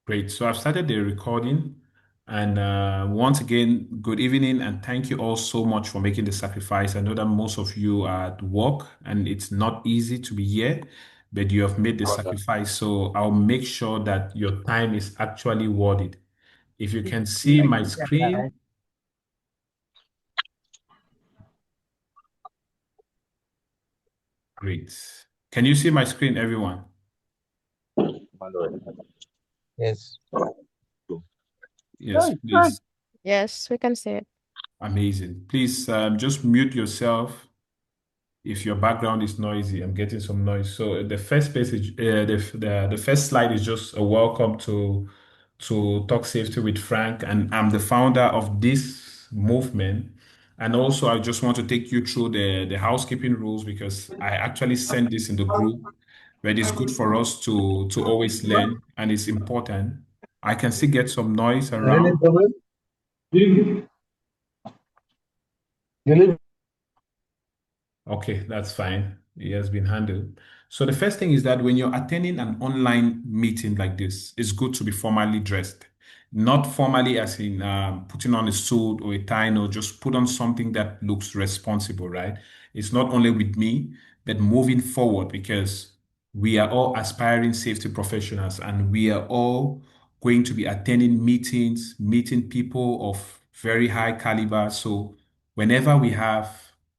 Great. So I've started the recording. And once again, good evening and thank you all so much for making the sacrifice. I know that most of you are at work and it's not easy to be here, but you have made the sacrifice. So I'll make sure that your time is actually worth it. If you can see my screen, great. Can you see my screen, everyone? Yes. Yes, please. Yes, we can see it. Amazing. Please just mute yourself if your background is noisy. I'm getting some noise. So the first page, the first slide is just a welcome to Talk Safety with Frank, and I'm the founder of this movement. And also, I just want to take you through the housekeeping rules because I actually sent this in the group, but it's good for us to always learn, and it's important. I can still get some noise around. Okay, that's fine. It has been handled. So the first thing is that when you're attending an online meeting like this, it's good to be formally dressed. Not formally as in putting on a suit or a tie, no, just put on something that looks responsible, right? It's not only with me, but moving forward because we are all aspiring safety professionals and we are all going to be attending meetings, meeting people of very high caliber. So whenever we have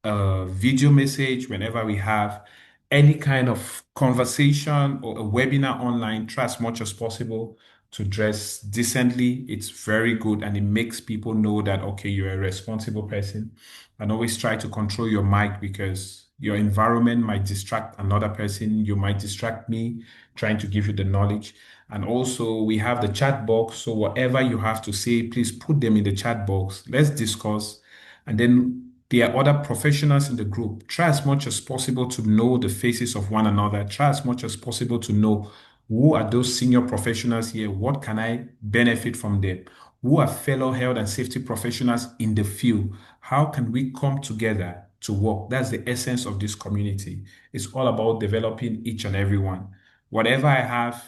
a video message, whenever we have any kind of conversation or a webinar online, try as much as possible to dress decently. It's very good and it makes people know that, okay, you're a responsible person. And always try to control your mic because your environment might distract another person. You might distract me trying to give you the knowledge. And also, we have the chat box. So, whatever you have to say, please put them in the chat box. Let's discuss. And then there are other professionals in the group. Try as much as possible to know the faces of one another. Try as much as possible to know who are those senior professionals here. What can I benefit from them? Who are fellow health and safety professionals in the field? How can we come together to work? That's the essence of this community. It's all about developing each and every one. Whatever I have,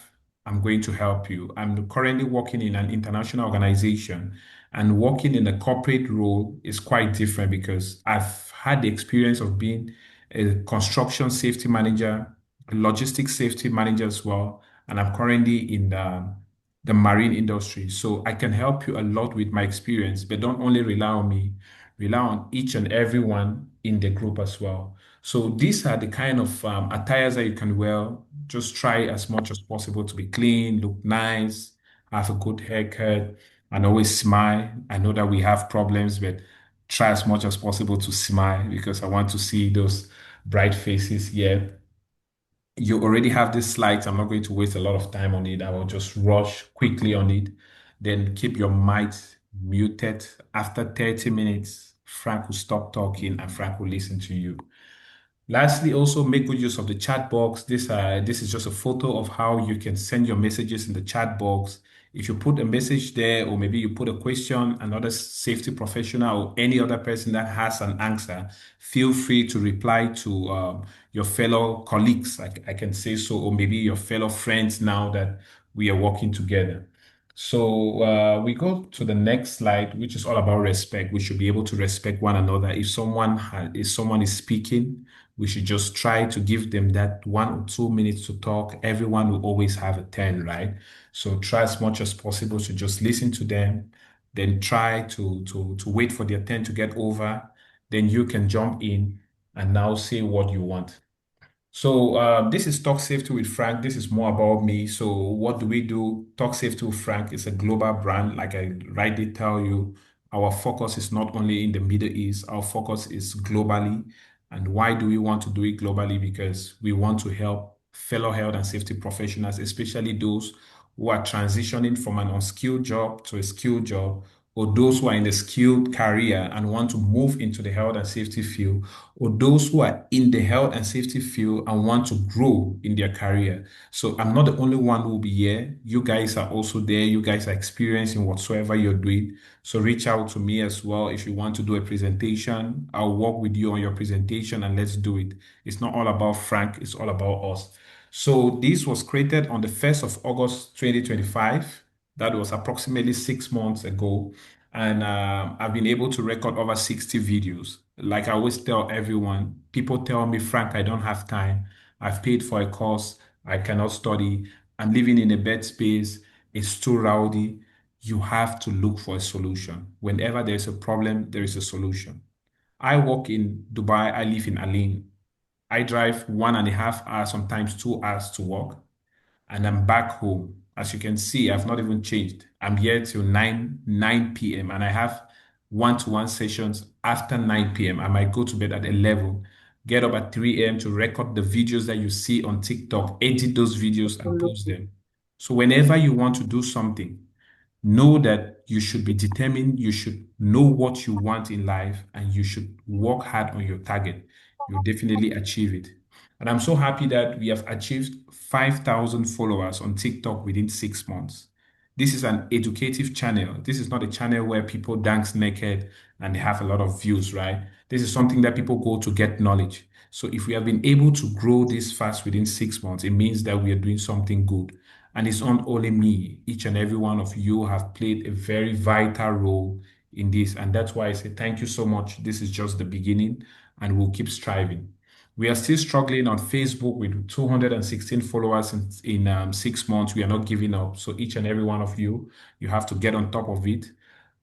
I'm going to help you. I'm currently working in an international organization and working in a corporate role is quite different because I've had the experience of being a construction safety manager, a logistics safety manager as well, and I'm currently in the marine industry. So I can help you a lot with my experience, but don't only rely on me, rely on each and everyone in the group as well. So these are the kind of attires that you can wear. Just try as much as possible to be clean, look nice, have a good haircut and always smile. I know that we have problems, but try as much as possible to smile because I want to see those bright faces. Yeah, you already have these slides. I'm not going to waste a lot of time on it. I will just rush quickly on it. Then keep your mic muted. After 30 minutes, Frank will stop talking and Frank will listen to you. Lastly, also make good use of the chat box. This is just a photo of how you can send your messages in the chat box. If you put a message there, or maybe you put a question, another safety professional or any other person that has an answer, feel free to reply to your fellow colleagues, I can say so, or maybe your fellow friends now that we are working together. So we go to the next slide, which is all about respect. We should be able to respect one another. If someone is speaking, we should just try to give them that 1 or 2 minutes to talk. Everyone will always have a turn, right? So try as much as possible to just listen to them, then try to wait for their turn to get over. Then you can jump in and now say what you want. So this is Talk Safety with Frank. This is more about me. So what do we do? Talk Safety with Frank is a global brand. Like I rightly tell you, our focus is not only in the Middle East, our focus is globally. And why do we want to do it globally? Because we want to help fellow health and safety professionals, especially those who are transitioning from an unskilled job to a skilled job, or those who are in a skilled career and want to move into the health and safety field, or those who are in the health and safety field and want to grow in their career. So I'm not the only one who will be here. You guys are also there. You guys are experiencing whatsoever you're doing. So reach out to me as well if you want to do a presentation. I'll work with you on your presentation and let's do it. It's not all about Frank, it's all about us. So this was created on the 1st of August 2025. That was approximately 6 months ago. And I've been able to record over 60 videos. Like I always tell everyone, people tell me, Frank, I don't have time. I've paid for a course. I cannot study. I'm living in a bed space. It's too rowdy. You have to look for a solution. Whenever there's a problem, there is a solution. I work in Dubai. I live in Ain. I drive 1.5 hours, sometimes 2 hours to work, and I'm back home. As you can see, I've not even changed. I'm here till 9 p.m. and I have one-to-one sessions after 9 p.m. I might go to bed at 11, get up at 3 a.m. to record the videos that you see on TikTok, edit those videos and post them. So whenever you want to do something, know that you should be determined, you should know what you want in life, and you should work hard on your target. You'll definitely achieve it. And I'm so happy that we have achieved 5,000 followers on TikTok within 6 months. This is an educative channel. This is not a channel where people dance naked and they have a lot of views, right? This is something that people go to get knowledge. So if we have been able to grow this fast within 6 months, it means that we are doing something good. And it's not only me, each and every one of you have played a very vital role in this. And that's why I say thank you so much. This is just the beginning, and we'll keep striving. We are still struggling on Facebook with 216 followers in 6 months. We are not giving up. So each and every one of you, you have to get on top of it.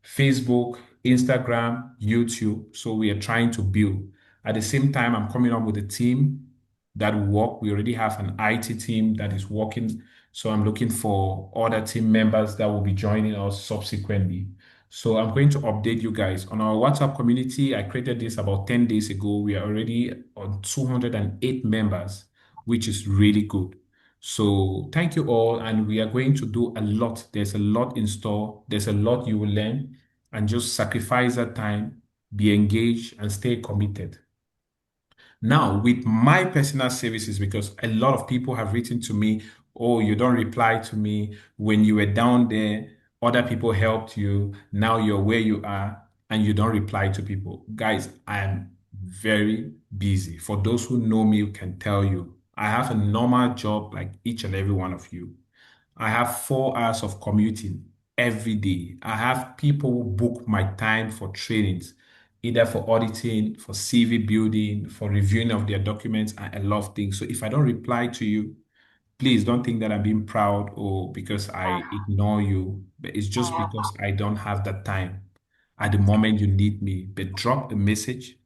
Facebook, Instagram, YouTube. So we are trying to build. At the same time, I'm coming up with a team that will work. We already have an IT team that is working. So I'm looking for other team members that will be joining us subsequently. So I'm going to update you guys on our WhatsApp community. I created this about 10 days ago. We are already on 208 members, which is really good. So thank you all. And we are going to do a lot. There's a lot in store. There's a lot you will learn, and just sacrifice that time, be engaged and stay committed. Now, with my personal services, because a lot of people have written to me, oh, you don't reply to me. When you were down there, other people helped you. Now you're where you are and you don't reply to people. Guys, I am very busy. For those who know me, can tell you, I have a normal job like each and every one of you. I have 4 hours of commuting every day. I have people who book my time for trainings, either for auditing, for CV building, for reviewing of their documents, and a lot of things. So if I don't reply to you, please don't think that I'm being proud or because I ignore you, but it's just because I don't have that time at the moment you need me. But drop a message.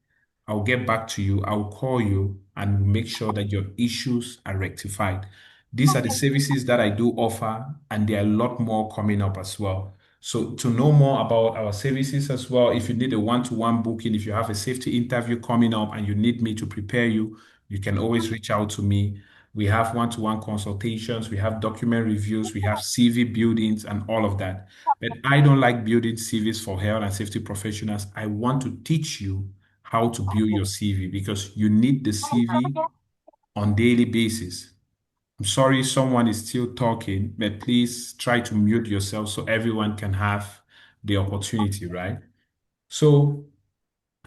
I'll get back to you. I'll call you and make sure that your issues are rectified. These are the services that I do offer, and there are a lot more coming up as well. So, to know more about our services as well, if you need a one-to-one booking, if you have a safety interview coming up and you need me to prepare you, you can always reach out to me. We have one-to-one consultations, we have document reviews, we have CV buildings, and all of that. But I don't like building CVs for health and safety professionals. I want to teach you how to build your CV because you need the CV on daily basis. I'm sorry someone is still talking, but please try to mute yourself so everyone can have the opportunity, right? So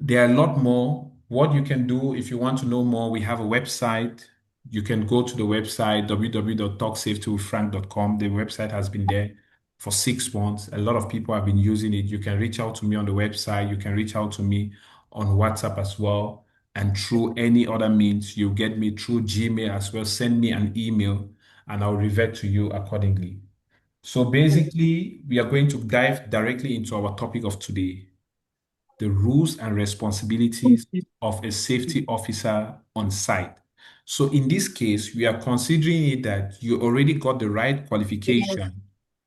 there are a lot more. What you can do if you want to know more, we have a website. You can go to the website www.talksafetywithfrank.com. The website has been there for 6 months. A lot of people have been using it. You can reach out to me on the website. You can reach out to me on WhatsApp as well. And through any other means, you get me through Gmail as well. Send me an email and I'll revert to you accordingly. So basically, we are going to dive directly into our topic of today, the rules and responsibilities of a safety officer on site. So in this case, we are considering it that you already got the right qualification,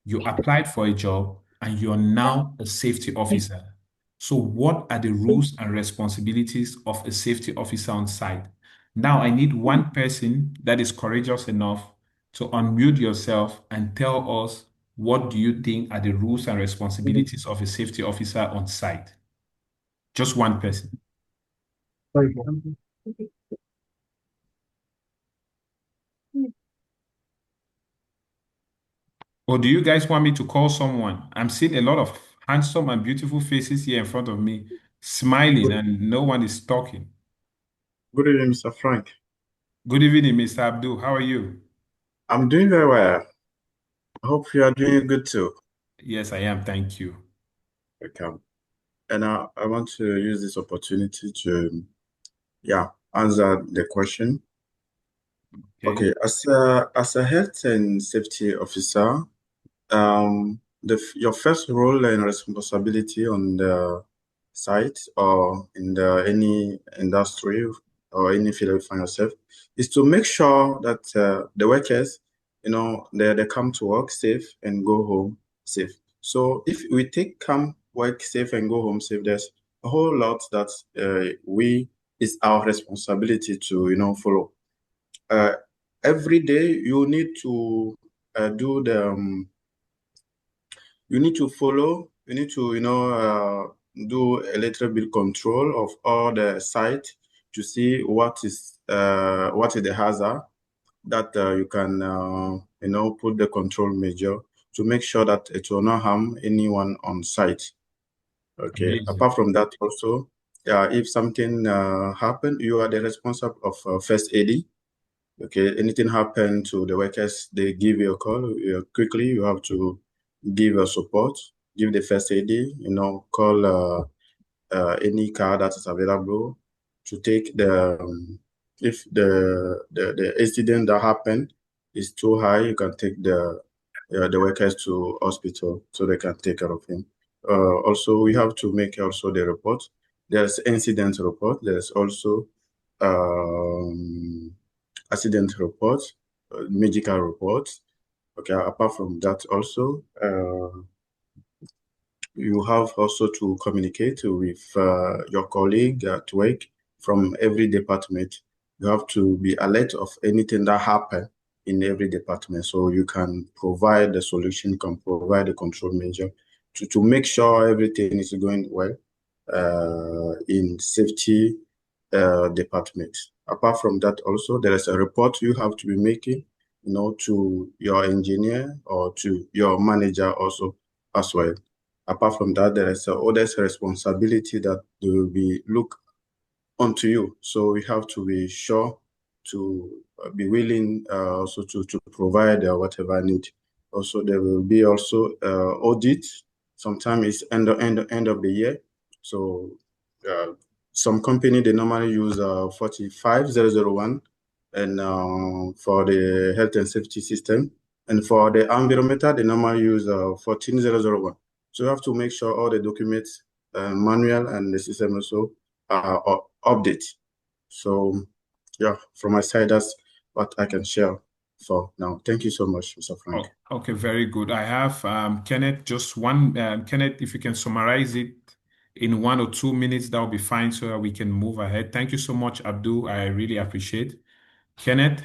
you applied for a job, and you're now a safety officer. So what are the rules and responsibilities of a safety officer on site? Now I need one person that is courageous enough to unmute yourself and tell us what do you think are the rules and responsibilities of a safety officer on site? Just one person. Or do you guys want me to call someone? I'm seeing a lot of handsome and beautiful faces here in front of me, smiling, Good, and no one is talking. good evening, Mr. Frank. Good evening, Mr. Abdul. How are you? I'm doing very well. I hope you are doing good too. Yes, I am. Thank you. Welcome. And I want to use this opportunity to, yeah, answer the question. Okay. Okay, as a health and safety officer, your first role and responsibility on the site or in any industry or any field you find yourself is to make sure that the workers, they come to work safe and go home safe. So if we take come work safe and go home safe, there's a whole lot that we is our responsibility to follow. Uh, every day you need to do the you need to follow, you need to, do a little bit control of all the site to see what is the hazard that you can, put the control measure to make sure that it will not harm anyone on site. Okay. Amazing. Apart from that, also, if something happen, you are the responsible of first aid. Okay, anything happen to the workers, they give you a call. Quickly, you have to give a support, give the first aid, call any car that is available to take if the incident that happened is too high, you can take the workers to hospital so they can take care of him. Also, we have to make also the report. There's incident report. There's also um, accident reports, medical reports. Okay, apart from that, also, you have also to communicate with your colleague at work from every department. You have to be alert of anything that happen in every department, so you can provide the solution, you can provide the control measure to make sure everything is going well in safety department. Apart from that, also there is a report you have to be making, to your engineer or to your manager also as well. Apart from that, there is others responsibility that they will be look onto you. So we have to be sure to be willing also to provide whatever need. Also, there will be also audit. Sometimes it's end of the year. So uh, some company they normally use 45001 and for the health and safety system. And for the environmental, they normally use 14001. So you have to make sure all the documents, manual and the system also update. So yeah, from my side, that's what I can share for now. Thank you so much, Mr. Frank. Oh, okay, very good. I have Kenneth, just one. Kenneth, if you can summarize it in 1 or 2 minutes, that will be fine so that we can move ahead. Thank you so much, Abdul. I really appreciate. Kenneth,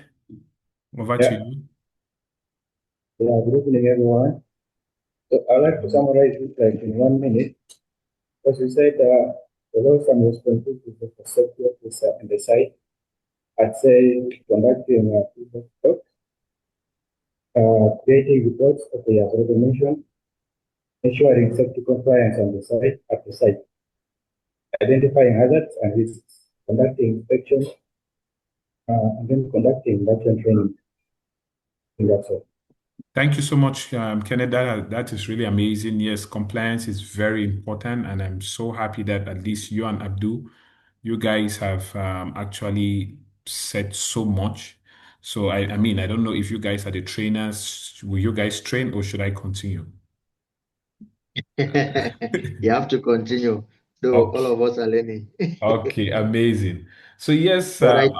over to Yeah, you. yeah, good evening, everyone. So I'd like to summarize it like in 1 minute. As you said, the roles and responsibilities of the safety officer on the site, I'd say conducting feedback talks, creating reports, okay, as already mentioned, ensuring safety compliance on the site, at the site, identifying hazards and risks, conducting inspections, and then conducting induction training. I think that's all. Thank you so much, Kenneth. That is really amazing. Yes, compliance is very important, and I'm so happy that at least you and Abdul, you guys have actually said so much. So I mean, I don't know if you guys are the trainers. Will you guys train, or should I continue? You have to continue, though all Okay, of us are learning. okay, amazing. So yes, But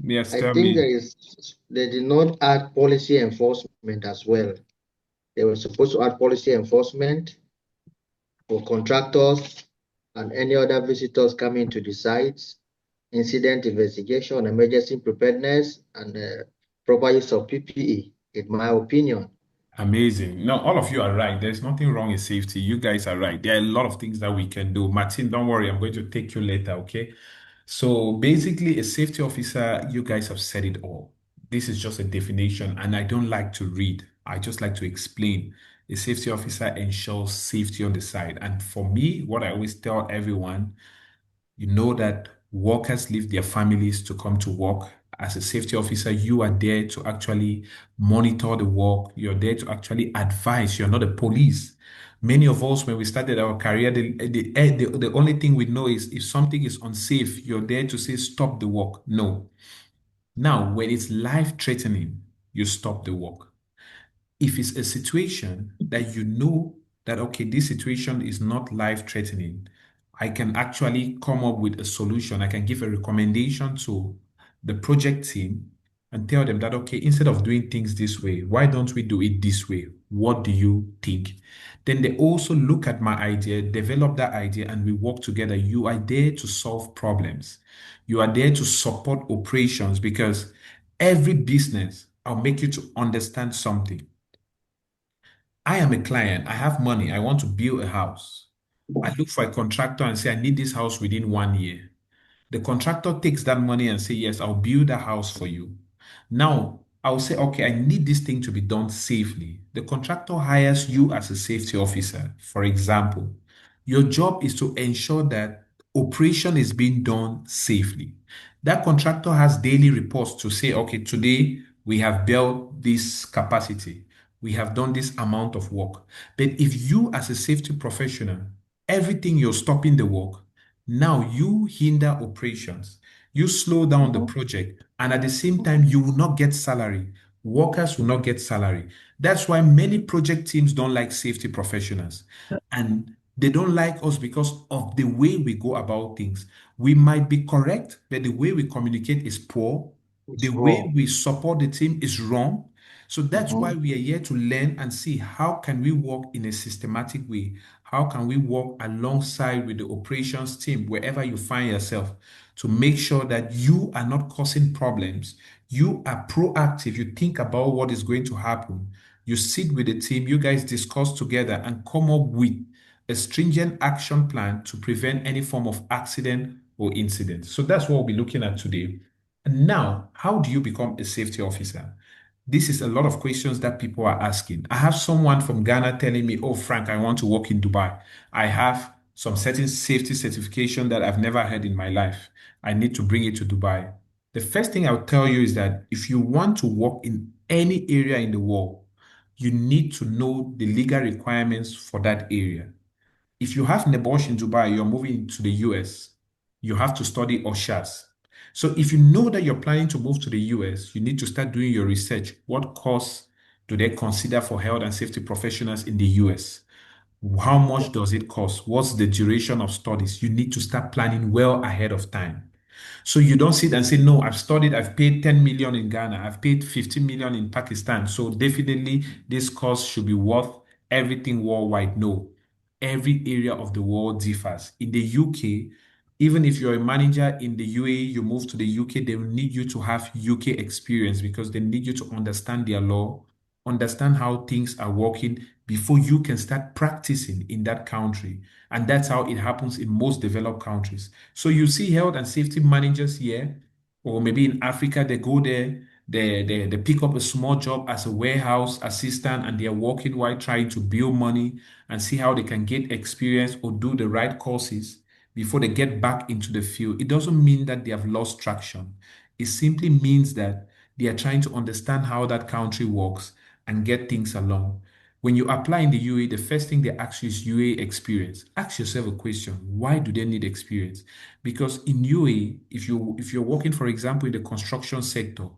yes, I tell think me. they did not add policy enforcement as well. They were supposed to add policy enforcement for contractors and any other visitors coming to the sites, incident investigation, emergency preparedness, and proper use of PPE, in my opinion. Amazing. No, all of you are right. There's nothing wrong in safety. You guys are right. There are a lot of things that we can do. Martin, don't worry. I'm going to take you later, okay? So basically, a safety officer, you guys have said it all. This is just a definition, and I don't like to read. I just like to explain. A safety officer ensures safety on the side. And for me, what I always tell everyone, you know that workers leave their families to come to work as a safety officer, you are there to actually monitor the work. You're there to actually advise. You're not a police. Many of us, when we started our career, the only thing we know is if something is unsafe, you're there to say, stop the work. No. Now, when it's life-threatening, you stop the work. If it's a situation that you know that, okay, this situation is not life-threatening, I can actually come up with a solution. I can give a recommendation to the project team and tell them that, okay, instead of doing things this way, why don't we do it this way? What do you think? Then they also look at my idea, develop that idea, and we work together. You are there to solve problems. You are there to support operations because every business, I'll make you to understand something. I am a client. I have money. I want to build a house. I look for a contractor and say, I need this house within 1 year. The contractor takes that money and say, yes, I'll build a house for you. Now, I'll say, okay, I need this thing to be done safely. The contractor hires you as a safety officer. For example, your job is to ensure that operation is being done safely. That contractor has daily reports to say, okay, today we have built this capacity. We have done this amount of work. But if you, as a safety professional, everything you're stopping the work, now you hinder operations. You slow down the project, and at the same time, you will not get salary. Workers will not get salary. That's why many project teams don't like safety professionals. And they don't like us because of the way we go about things. We might be correct, but the way we communicate is poor. The It's way wrong. we support the team is wrong. So that's why we are here to learn and see how can we work in a systematic way. How can we work alongside with the operations team wherever you find yourself to make sure that you are not causing problems. You are proactive. You think about what is going to happen. You sit with the team, you guys discuss together and come up with a stringent action plan to prevent any form of accident or incident. So that's what we'll be looking at today. And now, how do you become a safety officer? This is a lot of questions that people are asking. I have someone from Ghana telling me, oh, Frank, I want to work in Dubai. I have some certain safety certification that I've never had in my life. I need to bring it to Dubai. The first thing I'll tell you is that if you want to work in any area in the world, you need to know the legal requirements for that area. If you have NEBOSH in Dubai, you're moving to the US, you have to study OSHAs. So if you know that you're planning to move to the US, you need to start doing your research. What course do they consider for health and safety professionals in the US? How much does it cost? What's the duration of studies? You need to start planning well ahead of time. So you don't sit and say, no, I've studied, I've paid 10 million in Ghana, I've paid 50 million in Pakistan. So definitely this course should be worth everything worldwide. No, every area of the world differs. In the UK, even if you're a manager in the UAE, you move to the UK, they will need you to have UK experience because they need you to understand their law, understand how things are working before you can start practicing in that country. And that's how it happens in most developed countries. So you see health and safety managers here, or maybe in Africa, they go there, they pick up a small job as a warehouse assistant, and they are working while trying to build money and see how they can get experience or do the right courses before they get back into the field. It doesn't mean that they have lost traction. It simply means that they are trying to understand how that country works and get things along. When you apply in the UAE, the first thing they ask you is UAE experience. Ask yourself a question: why do they need experience? Because in UAE, if you're working, for example, in the construction sector,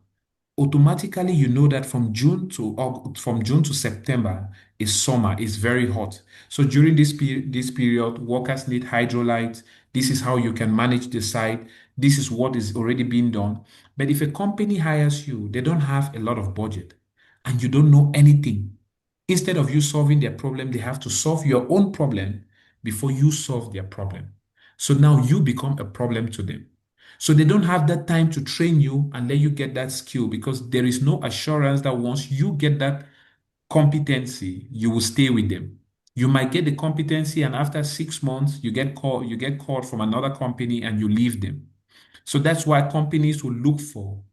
automatically you know that from June to September is summer, is very hot. So during this period, workers need hydrolyte. This is how you can manage the site. This is what is already being done. But if a company hires you, they don't have a lot of budget and you don't know anything. Instead of you solving their problem, they have to solve your own problem before you solve their problem. So now you become a problem to them. So they don't have that time to train you and let you get that skill because there is no assurance that once you get that competency, you will stay with them. You might get the competency and after 6 months, you get called from another company and you leave them. So that's why companies will look for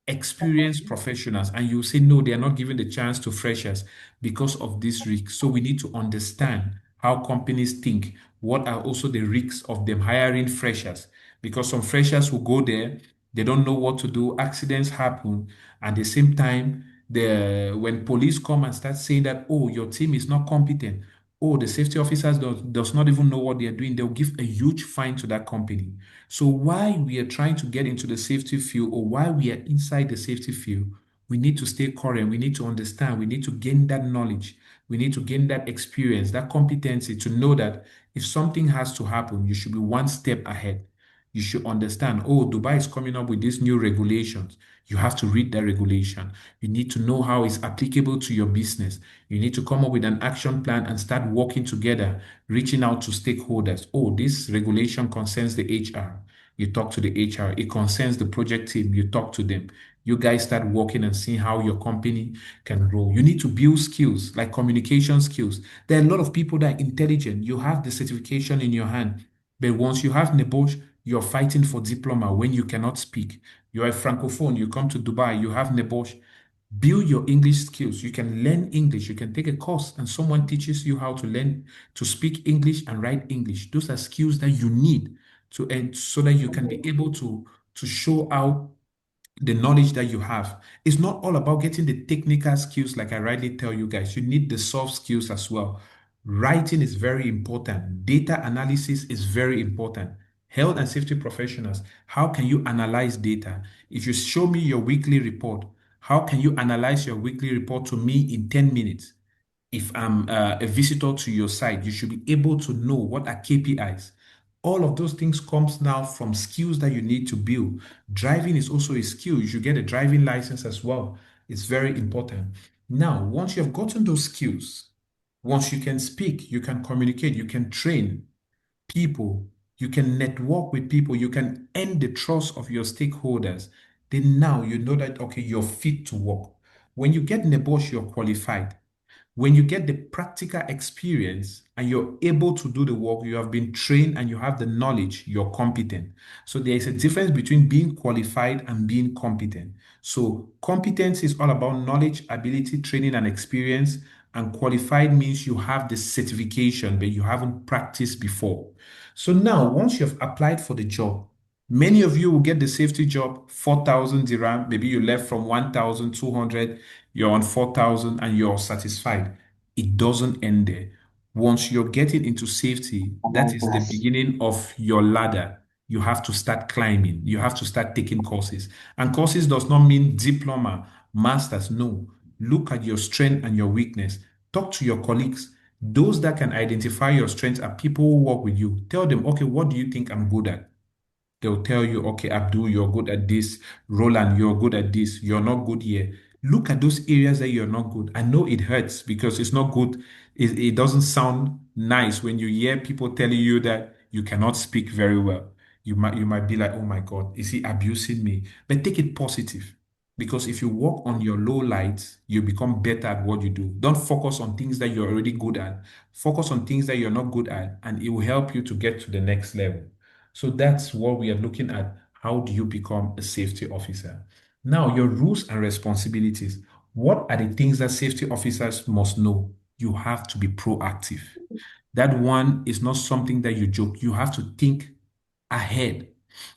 experienced professionals and you say, no, they are not giving the chance to freshers because of this risk. So we need to understand how companies think. What are also the risks of them hiring freshers? Because some freshers will go there, They don't know what to do. Accidents happen. At the same time, when police come and start saying that, oh, your team is not competent, oh, the safety officers does not even know what they're doing, they'll give a huge fine to that company. So while we are trying to get into the safety field or while we are inside the safety field, we need to stay current. We need to understand. We need to gain that knowledge. We need to gain that experience, that competency to know that if something has to happen, you should be one step ahead. You should understand, oh, Dubai is coming up with these new regulations. You have to read that regulation. You need to know how it's applicable to your business. You need to come up with an action plan and start working together, reaching out to stakeholders. Oh, this regulation concerns the HR. You talk to the HR. It concerns the project team. You talk to them. You guys start working and seeing how your company can grow. You need to build skills like communication skills. There are a lot of people that are intelligent. You have the certification in your hand. But once you have NEBOSH, you're fighting for diploma when you cannot speak. You're a francophone. You come to Dubai, you have NEBOSH. Build your English skills. You can learn English. You can take a course and someone teaches you how to learn to speak English and write English. Those are skills that you need to and so that you can be able to show out the knowledge that you have. It's not all about getting the technical skills, like I rightly tell you guys. You need the soft skills as well. Writing is very important. Data analysis is very important. Health and safety professionals, how can you analyze data? If you show me your weekly report, how can you analyze your weekly report to me in 10 minutes? If I'm a visitor to your site, you should be able to know what are KPIs. All of those things comes now from skills that you need to build. Driving is also a skill. You should get a driving license as well. It's very important. Now, once you have gotten those skills, once you can speak, you can communicate, you can train people, you can network with people, you can earn the trust of your stakeholders, then now you know that, okay, you're fit to work. When you get NEBOSH, you're qualified. When you get the practical experience and you're able to do the work, you have been trained and you have the knowledge, you're competent. So there is a difference between being qualified and being competent. So competence is all about knowledge, ability, training, and experience. And qualified means you have the certification, but you haven't practiced before. So now, once you've applied for the job, many of you will get the safety job, 4,000 dirham. Maybe you left from 1,200, you're on 4,000 and you're satisfied. It doesn't end there. Once you're getting into safety, that is the beginning of your ladder. You have to start climbing. You have to start taking courses. And courses does not mean diploma, masters. No. Look at your strength and your weakness. Talk to your colleagues. Those that can identify your strengths are people who work with you. Tell them, okay, what do you think I'm good at? They'll tell you, okay, Abdul, you're good at this. Roland, you're good at this. You're not good here. Look at those areas that you're not good. I know it hurts because it's not good. It doesn't sound nice when you hear people telling you that you cannot speak very well. You might be like, oh my God, is he abusing me? But take it positive. Because if you work on your low lights, you become better at what you do. Don't focus on things that you're already good at. Focus on things that you're not good at, and it will help you to get to the next level. So that's what we are looking at. How do you become a safety officer? Now, your rules and responsibilities. What are the things that safety officers must know? You have to be proactive. That one is not something that you joke. You have to think ahead.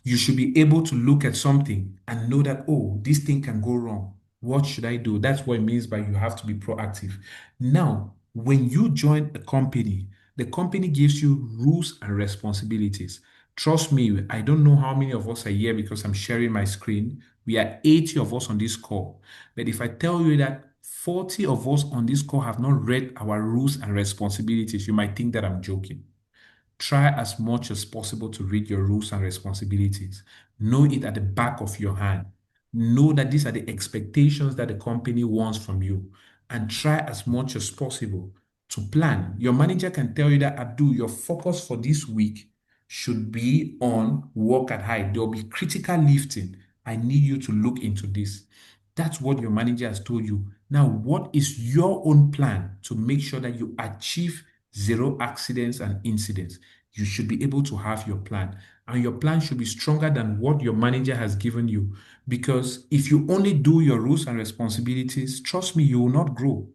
You should be able to look at something and know that, oh, this thing can go wrong. What should I do? That's what it means by you have to be proactive. Now, when you join a company, the company gives you rules and responsibilities. Trust me, I don't know how many of us are here because I'm sharing my screen. We are 80 of us on this call. But if I tell you that 40 of us on this call have not read our rules and responsibilities, you might think that I'm joking. Try as much as possible to read your rules and responsibilities. Know it at the back of your hand. Know that these are the expectations that the company wants from you. And try as much as possible to plan. Your manager can tell you that, Abdul, your focus for this week should be on work at height. There will be critical lifting. I need you to look into this. That's what your manager has told you. Now, what is your own plan to make sure that you achieve zero accidents and incidents? You should be able to have your plan, and your plan should be stronger than what your manager has given you. Because if you only do your rules and responsibilities, trust me, you will not grow.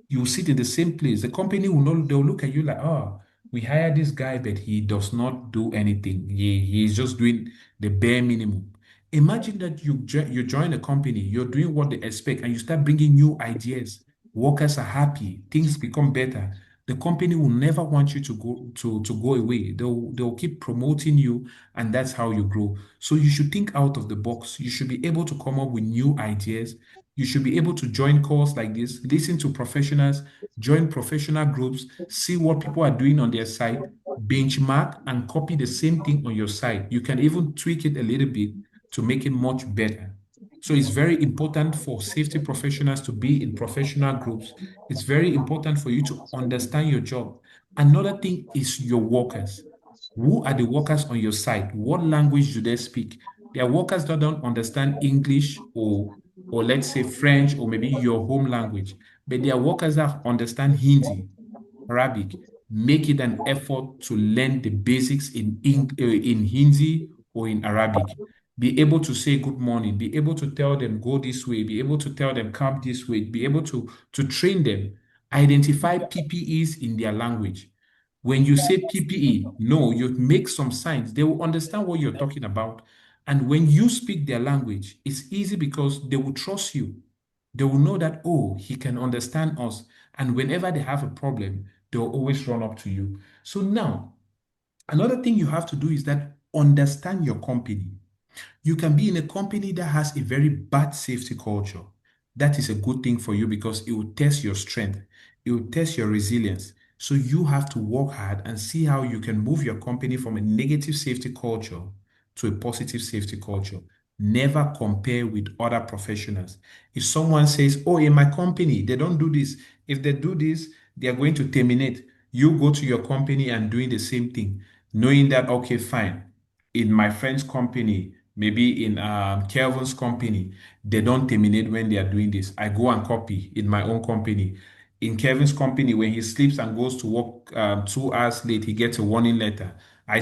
You will sit in the same place. The company will not, they'll look at you like, oh, we hired this guy, but he does not do anything. He's just doing the bare minimum. Imagine that you join a company, you're doing what they expect, and you start bringing new ideas. Workers are happy, things become better. The company will never want you to go away. They'll keep promoting you, and that's how you grow. So you should think out of the box. You should be able to come up with new ideas. You should be able to join calls like this, listen to professionals, join professional groups, see what people are doing on their site, benchmark and copy the same thing on your site. You can even tweak it a little bit to make it much better. So it's very important for safety professionals to be in professional groups. It's very important for you to understand your job. Another thing is your workers. Who are the workers on your site? What language do they speak? There are workers that don't understand English or let's say French or maybe your home language, but there are workers that understand Hindi, Arabic. Make it an effort to learn the basics in Hindi or in Arabic. Be able to say good morning, be able to tell them go this way, be able to tell them come this way, be able to train them. Identify PPEs in their language. When you say PPE, no, you make some signs. They will understand what you're talking about. And when you speak their language, it's easy because they will trust you. They will know that, oh, he can understand us. And whenever they have a problem, they'll always run up to you. So now, another thing you have to do is that understand your company. You can be in a company that has a very bad safety culture. That is a good thing for you because it will test your strength, it will test your resilience. So you have to work hard and see how you can move your company from a negative safety culture to a positive safety culture. Never compare with other professionals. If someone says, oh, in my company, they don't do this. If they do this, they are going to terminate. You go to your company and doing the same thing, knowing that, okay, fine. In my friend's company, maybe in Kelvin's company, they don't terminate when they are doing this. I go and copy in my own company. In Kevin's company, when he sleeps and goes to work 2 hours late, he gets a warning letter. I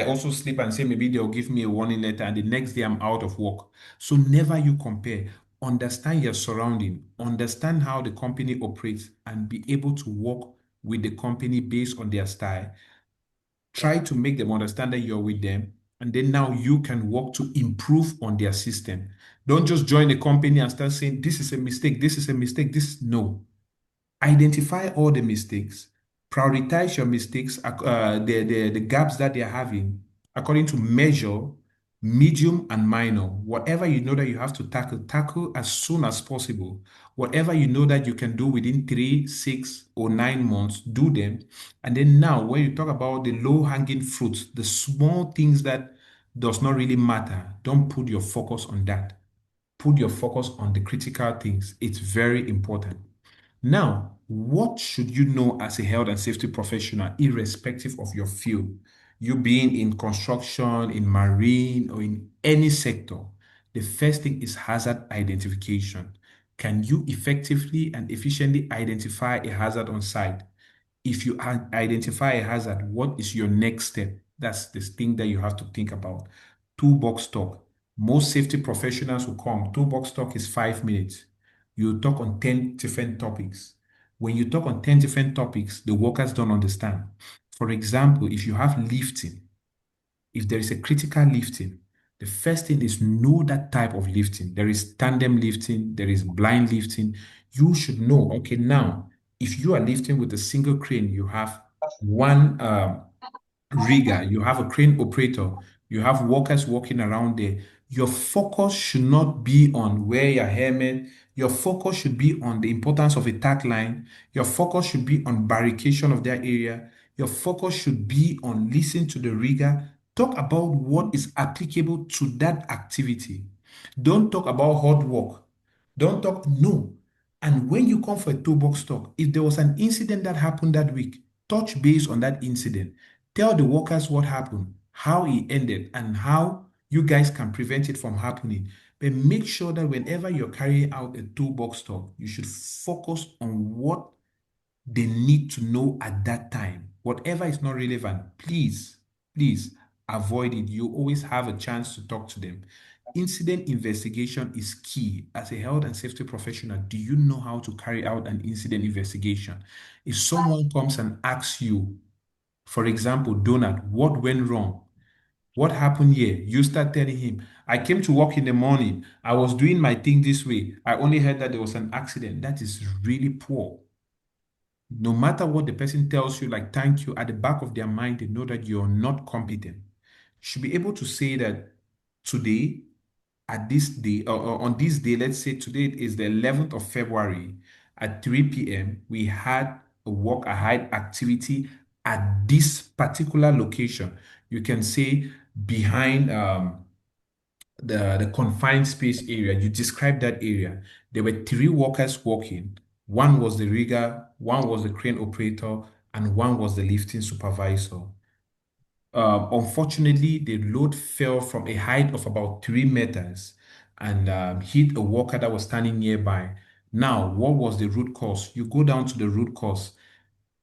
also sleep and say maybe they'll give me a warning letter, and the next day I'm out of work. So never you compare. Understand your surrounding, understand how the company operates, and be able to work with the company based on their style. Try to make them understand that you're with them, and then now you can work to improve on their system. Don't just join the company and start saying this is a mistake, this is a mistake, this no. Identify all the mistakes, prioritize your mistakes, the gaps that they're having according to measure, medium, and minor. Whatever you know that you have to tackle as soon as possible. Whatever you know that you can do within 3, 6, or 9 months, do them. And then now, when you talk about the low-hanging fruits, the small things that does not really matter, don't put your focus on that. Put your focus on the critical things. It's very important. Now, what should you know as a health and safety professional, irrespective of your field? You being in construction, in marine, or in any sector, the first thing is hazard identification. Can you effectively and efficiently identify a hazard on site? If you identify a hazard, what is your next step? That's the thing that you have to think about. Toolbox talk. Most safety professionals will come. Toolbox talk is 5 minutes. You talk on 10 different topics. When you talk on 10 different topics, the workers don't understand. For example, if you have lifting, if there is a critical lifting, the first thing is know that type of lifting. There is tandem lifting, there is blind lifting. You should know, okay, now, if you are lifting with a single crane, you have one rigger, you have a crane operator, you have workers walking around there. Your focus should not be on wear your helmet. Your focus should be on the importance of a tack line. Your focus should be on barricade of that area. Your focus should be on listening to the rigger. Talk about what is applicable to that activity. Don't talk about hard work. Don't talk, no. And when you come for a toolbox talk, if there was an incident that happened that week, touch base on that incident. Tell the workers what happened, how it ended, and how you guys can prevent it from happening. But make sure that whenever you're carrying out a toolbox talk, you should focus on what they need to know at that time. Whatever is not relevant, please avoid it. You always have a chance to talk to them. Incident investigation is key. As a health and safety professional, do you know how to carry out an incident investigation? If someone comes and asks you, for example, Donald, what went wrong? What happened here? You start telling him, I came to work in the morning. I was doing my thing this way. I only heard that there was an accident. That is really poor. No matter what the person tells you, like thank you, at the back of their mind, they know that you're not competent. You should be able to say that today, at this day, or on this day, let's say today is the 11th of February at 3 p.m., we had a walk ahead activity at this particular location. You can say behind the confined space area. You described that area. There were three workers working. One was the rigger, one was the crane operator, and one was the lifting supervisor. Unfortunately, the load fell from a height of about 3 meters and hit a worker that was standing nearby. Now, what was the root cause? You go down to the root cause.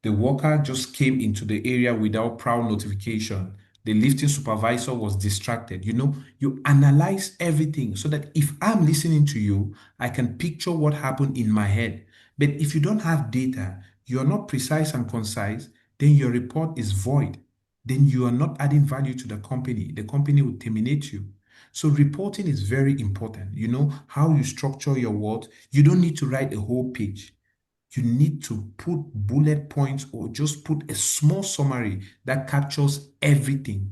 The worker just came into the area without prior notification. The lifting supervisor was distracted. You analyze everything so that if I'm listening to you, I can picture what happened in my head. But if you don't have data, you're not precise and concise, then your report is void. Then you are not adding value to the company. The company will terminate you. So reporting is very important. You know how you structure your words. You don't need to write a whole page. You need to put bullet points or just put a small summary that captures everything.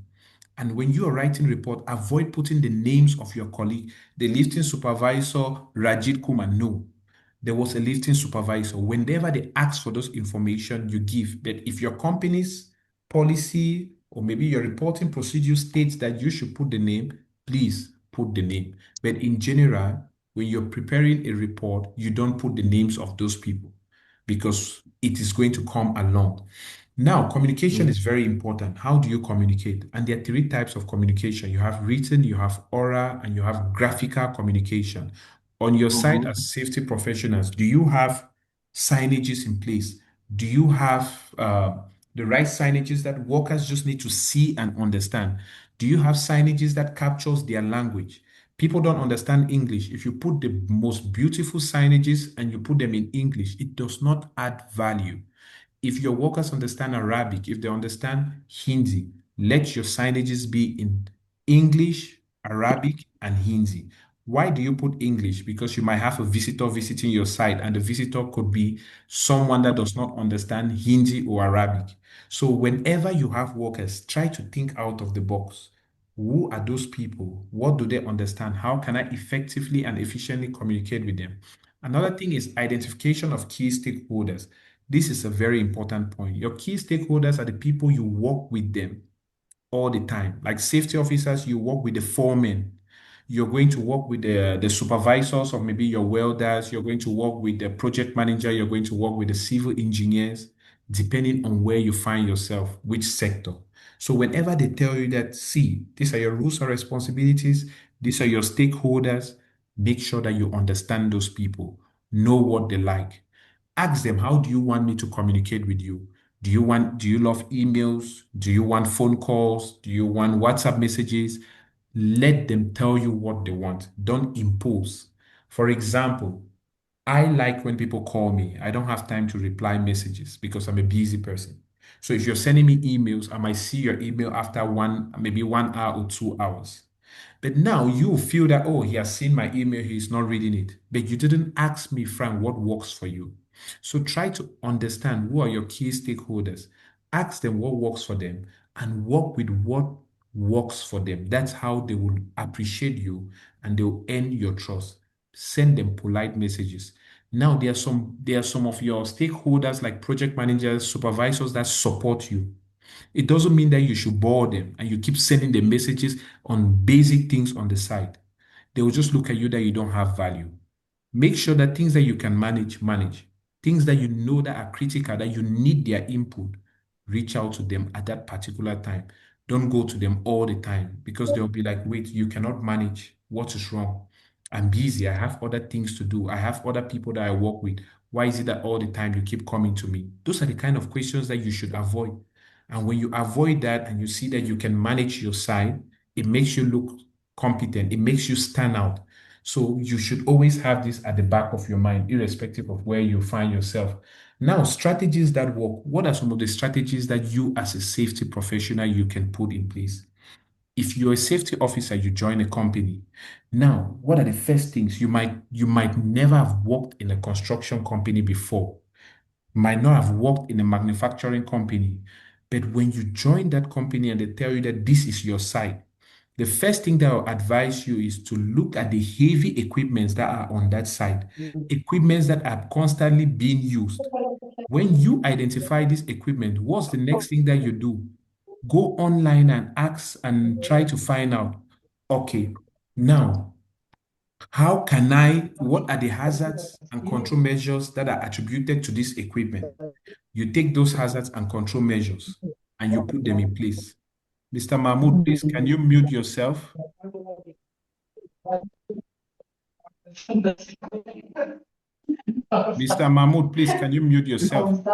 And when you are writing report, avoid putting the names of your colleague, the lifting supervisor, Rajit Kumar. No, there was a lifting supervisor. Whenever they ask for those information, you give. But if your company's policy or maybe your reporting procedure states that you should put the name, please put the name. But in general, when you're preparing a report, you don't put the names of those people because it is going to come along. Now, communication is very important. How do you communicate? And there are three types of communication. You have written, you have oral, and you have graphical communication. On your side as safety professionals, do you have signages in place? Do you have the right signages that workers just need to see and understand? Do you have signages that captures their language? People don't understand English. If you put the most beautiful signages and you put them in English, it does not add value. If your workers understand Arabic, if they understand Hindi, let your signages be in English, Arabic, and Hindi. Why do you put English? Because you might have a visitor visiting your site, and the visitor could be someone that does not understand Hindi or Arabic. So, whenever you have workers, try to think out of the box. Who are those people? What do they understand? How can I effectively and efficiently communicate with them? Another thing is identification of key stakeholders. This is a very important point. Your key stakeholders are the people you work with them all the time. Like safety officers, you work with the foremen. You're going to work with the supervisors or maybe your welders. You're going to work with the project manager. You're going to work with the civil engineers, depending on where you find yourself, which sector. So whenever they tell you that, see, these are your rules and responsibilities, these are your stakeholders, make sure that you understand those people, know what they like. Ask them, how do you want me to communicate with you? Do you love emails? Do you want phone calls? Do you want WhatsApp messages? Let them tell you what they want. Don't impose. For example, I like when people call me. I don't have time to reply messages because I'm a busy person. So if you're sending me emails, I might see your email after maybe 1 hour or 2 hours. But now you feel that, oh, he has seen my email, he's not reading it. But you didn't ask me, Frank, what works for you. So try to understand who are your key stakeholders. Ask them what works for them and work with what works for them. That's how they will appreciate you and they'll earn your trust. Send them polite messages. Now there are some of your stakeholders like project managers, supervisors that support you. It doesn't mean that you should bore them and you keep sending them messages on basic things on the side. They will just look at you that you don't have value. Make sure that things that you can manage, manage. Things that you know that are critical, that you need their input, reach out to them at that particular time. Don't go to them all the time because they'll be like, wait, you cannot manage. What is wrong? I'm busy. I have other things to do. I have other people that I work with. Why is it that all the time you keep coming to me? Those are the kind of questions that you should avoid. And when you avoid that and you see that you can manage your side, it makes you look competent. It makes you stand out. So you should always have this at the back of your mind, irrespective of where you find yourself. Now, strategies that work. What are some of the strategies that you as a safety professional you can put in place? If you're a safety officer, you join a company. Now, what are the first things? You might never have worked in a construction company before, might not have worked in a manufacturing company. But when you join that company and they tell you that this is your site, the first thing that I'll advise you is to look at the heavy equipments that are on that site, equipments that are constantly being used. When you identify this equipment, what's the next thing that you do? Go online and ask and try to find out, okay, now, what are the hazards and control measures that are attributed to this equipment? You take those hazards and control measures and you put them in place. Mr. Mahmoud, please, can you mute yourself? Mr. Mahmoud, please, can you mute yourself?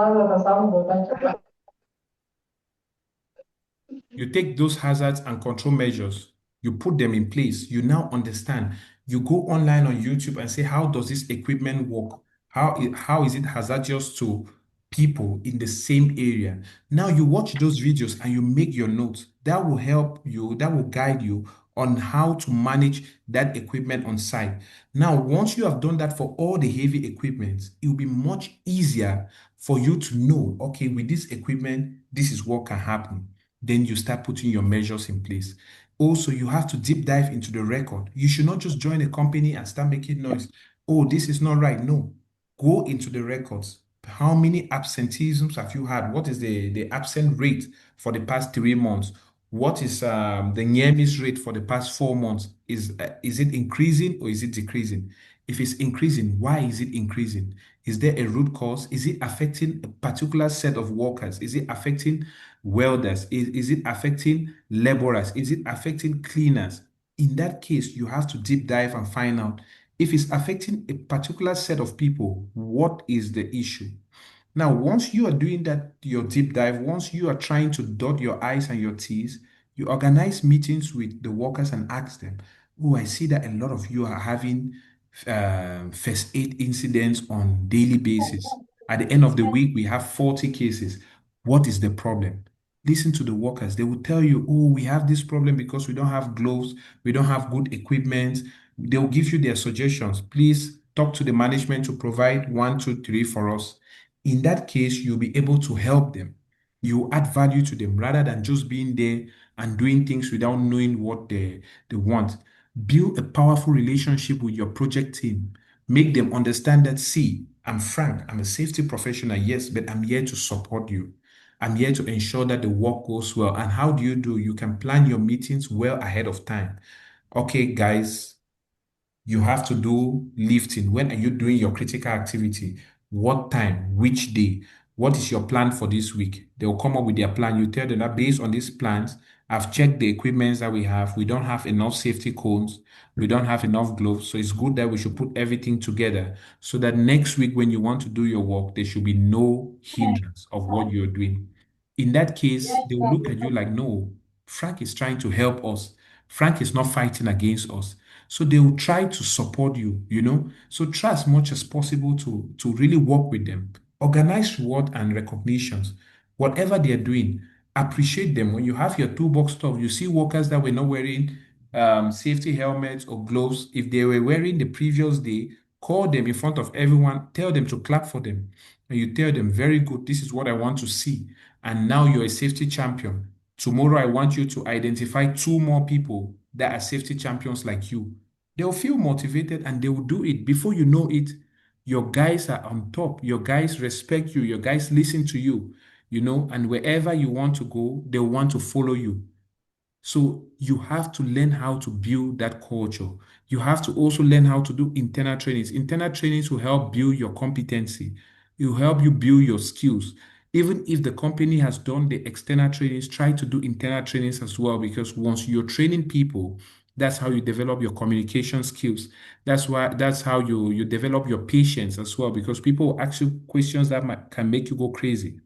You take those hazards and control measures, you put them in place, you now understand. You go online on YouTube and say, how does this equipment work? How is it hazardous to people in the same area? Now you watch those videos and you make your notes. That will help you, that will guide you on how to manage that equipment on site. Now, once you have done that for all the heavy equipment, it will be much easier for you to know, okay, with this equipment, this is what can happen. Then you start putting your measures in place. Also, you have to deep dive into the record. You should not just join a company and start making noise. Oh, this is not right. No. Go into the records. How many absenteeisms have you had? What is the absent rate for the past 3 months? What is the near miss rate for the past 4 months? Is it increasing or is it decreasing? If it's increasing, why is it increasing? Is there a root cause? Is it affecting a particular set of workers? Is it affecting welders? Is it affecting laborers? Is it affecting cleaners? In that case, you have to deep dive and find out if it's affecting a particular set of people, what is the issue? Now, once you are doing that, your deep dive, once you are trying to dot your I's and your T's, you organize meetings with the workers and ask them, oh, I see that a lot of you are having first aid incidents on daily basis. At the end of the week, we have 40 cases. What is the problem? Listen to the workers. They will tell you, oh, we have this problem because we don't have gloves, we don't have good equipment. They'll give you their suggestions. Please talk to the management to provide 1, 2, 3 for us. In that case, you'll be able to help them. You add value to them rather than just being there and doing things without knowing what they want. Build a powerful relationship with your project team. Make them understand that, see, I'm Frank, I'm a safety professional, yes, but I'm here to support you. I'm here to ensure that the work goes well. And how do? You can plan your meetings well ahead of time. Okay, guys, you have to do lifting. When are you doing your critical activity? What time? Which day? What is your plan for this week? They will come up with their plan. You tell them that based on these plans, I've checked the equipments that we have. We don't have enough safety cones. We don't have enough gloves. So it's good that we should put everything together so that next week when you want to do your work, there should be no hindrance of what you're doing. In that case, they will look at you like, no, Frank is trying to help us. Frank is not fighting against us. So they will try to support you. So try as much as possible to really work with them. Organize reward and recognitions. Whatever they're doing, appreciate them. When you have your toolbox stuff, you see workers that were not wearing safety helmets or gloves. If they were wearing the previous day, call them in front of everyone, tell them to clap for them. And you tell them, very good, this is what I want to see. And now you're a safety champion. Tomorrow, I want you to identify 2 more people that are safety champions like you. They'll feel motivated and they will do it. Before you know it, your guys are on top. Your guys respect you. Your guys listen to you, and wherever you want to go, they'll want to follow you. So you have to learn how to build that culture. You have to also learn how to do internal trainings. Internal trainings will help build your competency. It will help you build your skills. Even if the company has done the external trainings, try to do internal trainings as well, because once you're training people, that's how you develop your communication skills. That's how you develop your patience as well, because people will ask you questions that can make you go crazy.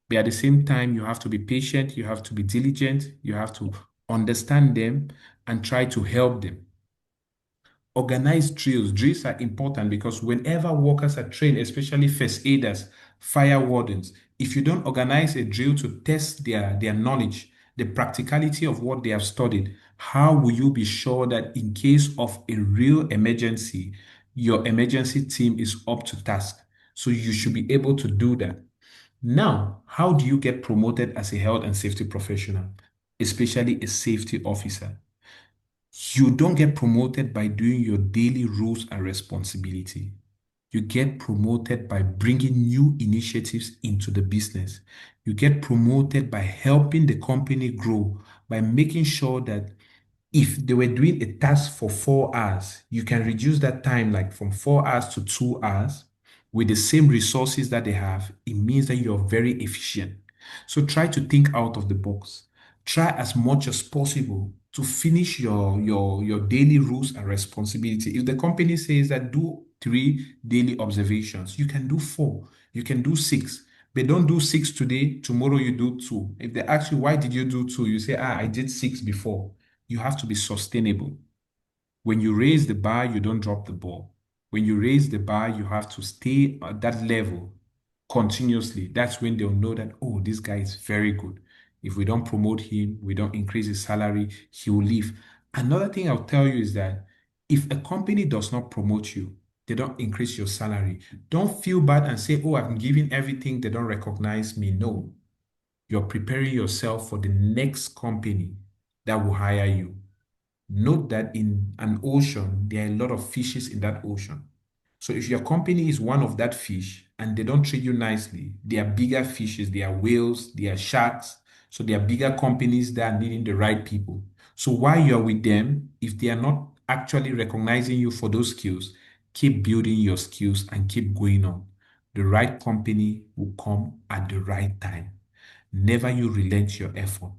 But at the same time, you have to be patient, you have to be diligent, you have to understand them and try to help them. Organize drills. Drills are important because whenever workers are trained, especially first aiders, fire wardens, if you don't organize a drill to test their knowledge, the practicality of what they have studied. How will you be sure that in case of a real emergency, your emergency team is up to task? So you should be able to do that. Now, how do you get promoted as a health and safety professional, especially a safety officer? You don't get promoted by doing your daily roles and responsibility. You get promoted by bringing new initiatives into the business. You get promoted by helping the company grow, by making sure that if they were doing a task for 4 hours, you can reduce that time like from 4 hours to 2 hours with the same resources that they have. It means that you're very efficient. So try to think out of the box. Try as much as possible to finish your daily rules and responsibility. If the company says that do 3 daily observations, you can do 4, you can do 6. But don't do 6 today, tomorrow you do 2. If they ask you, why did you do 2? You say, I did 6 before. You have to be sustainable. When you raise the bar, you don't drop the ball. When you raise the bar, you have to stay at that level continuously. That's when they'll know that, oh, this guy is very good. If we don't promote him, we don't increase his salary, he will leave. Another thing I'll tell you is that if a company does not promote you, they don't increase your salary, don't feel bad and say, oh, I'm giving everything, they don't recognize me. No, you're preparing yourself for the next company that will hire you. Note that in an ocean, there are a lot of fishes in that ocean. So if your company is one of that fish and they don't treat you nicely, they are bigger fishes, they are whales, they are sharks. So they are bigger companies that are needing the right people. So while you're with them, if they are not actually recognizing you for those skills, keep building your skills and keep going on. The right company will come at the right time. Never you relent your effort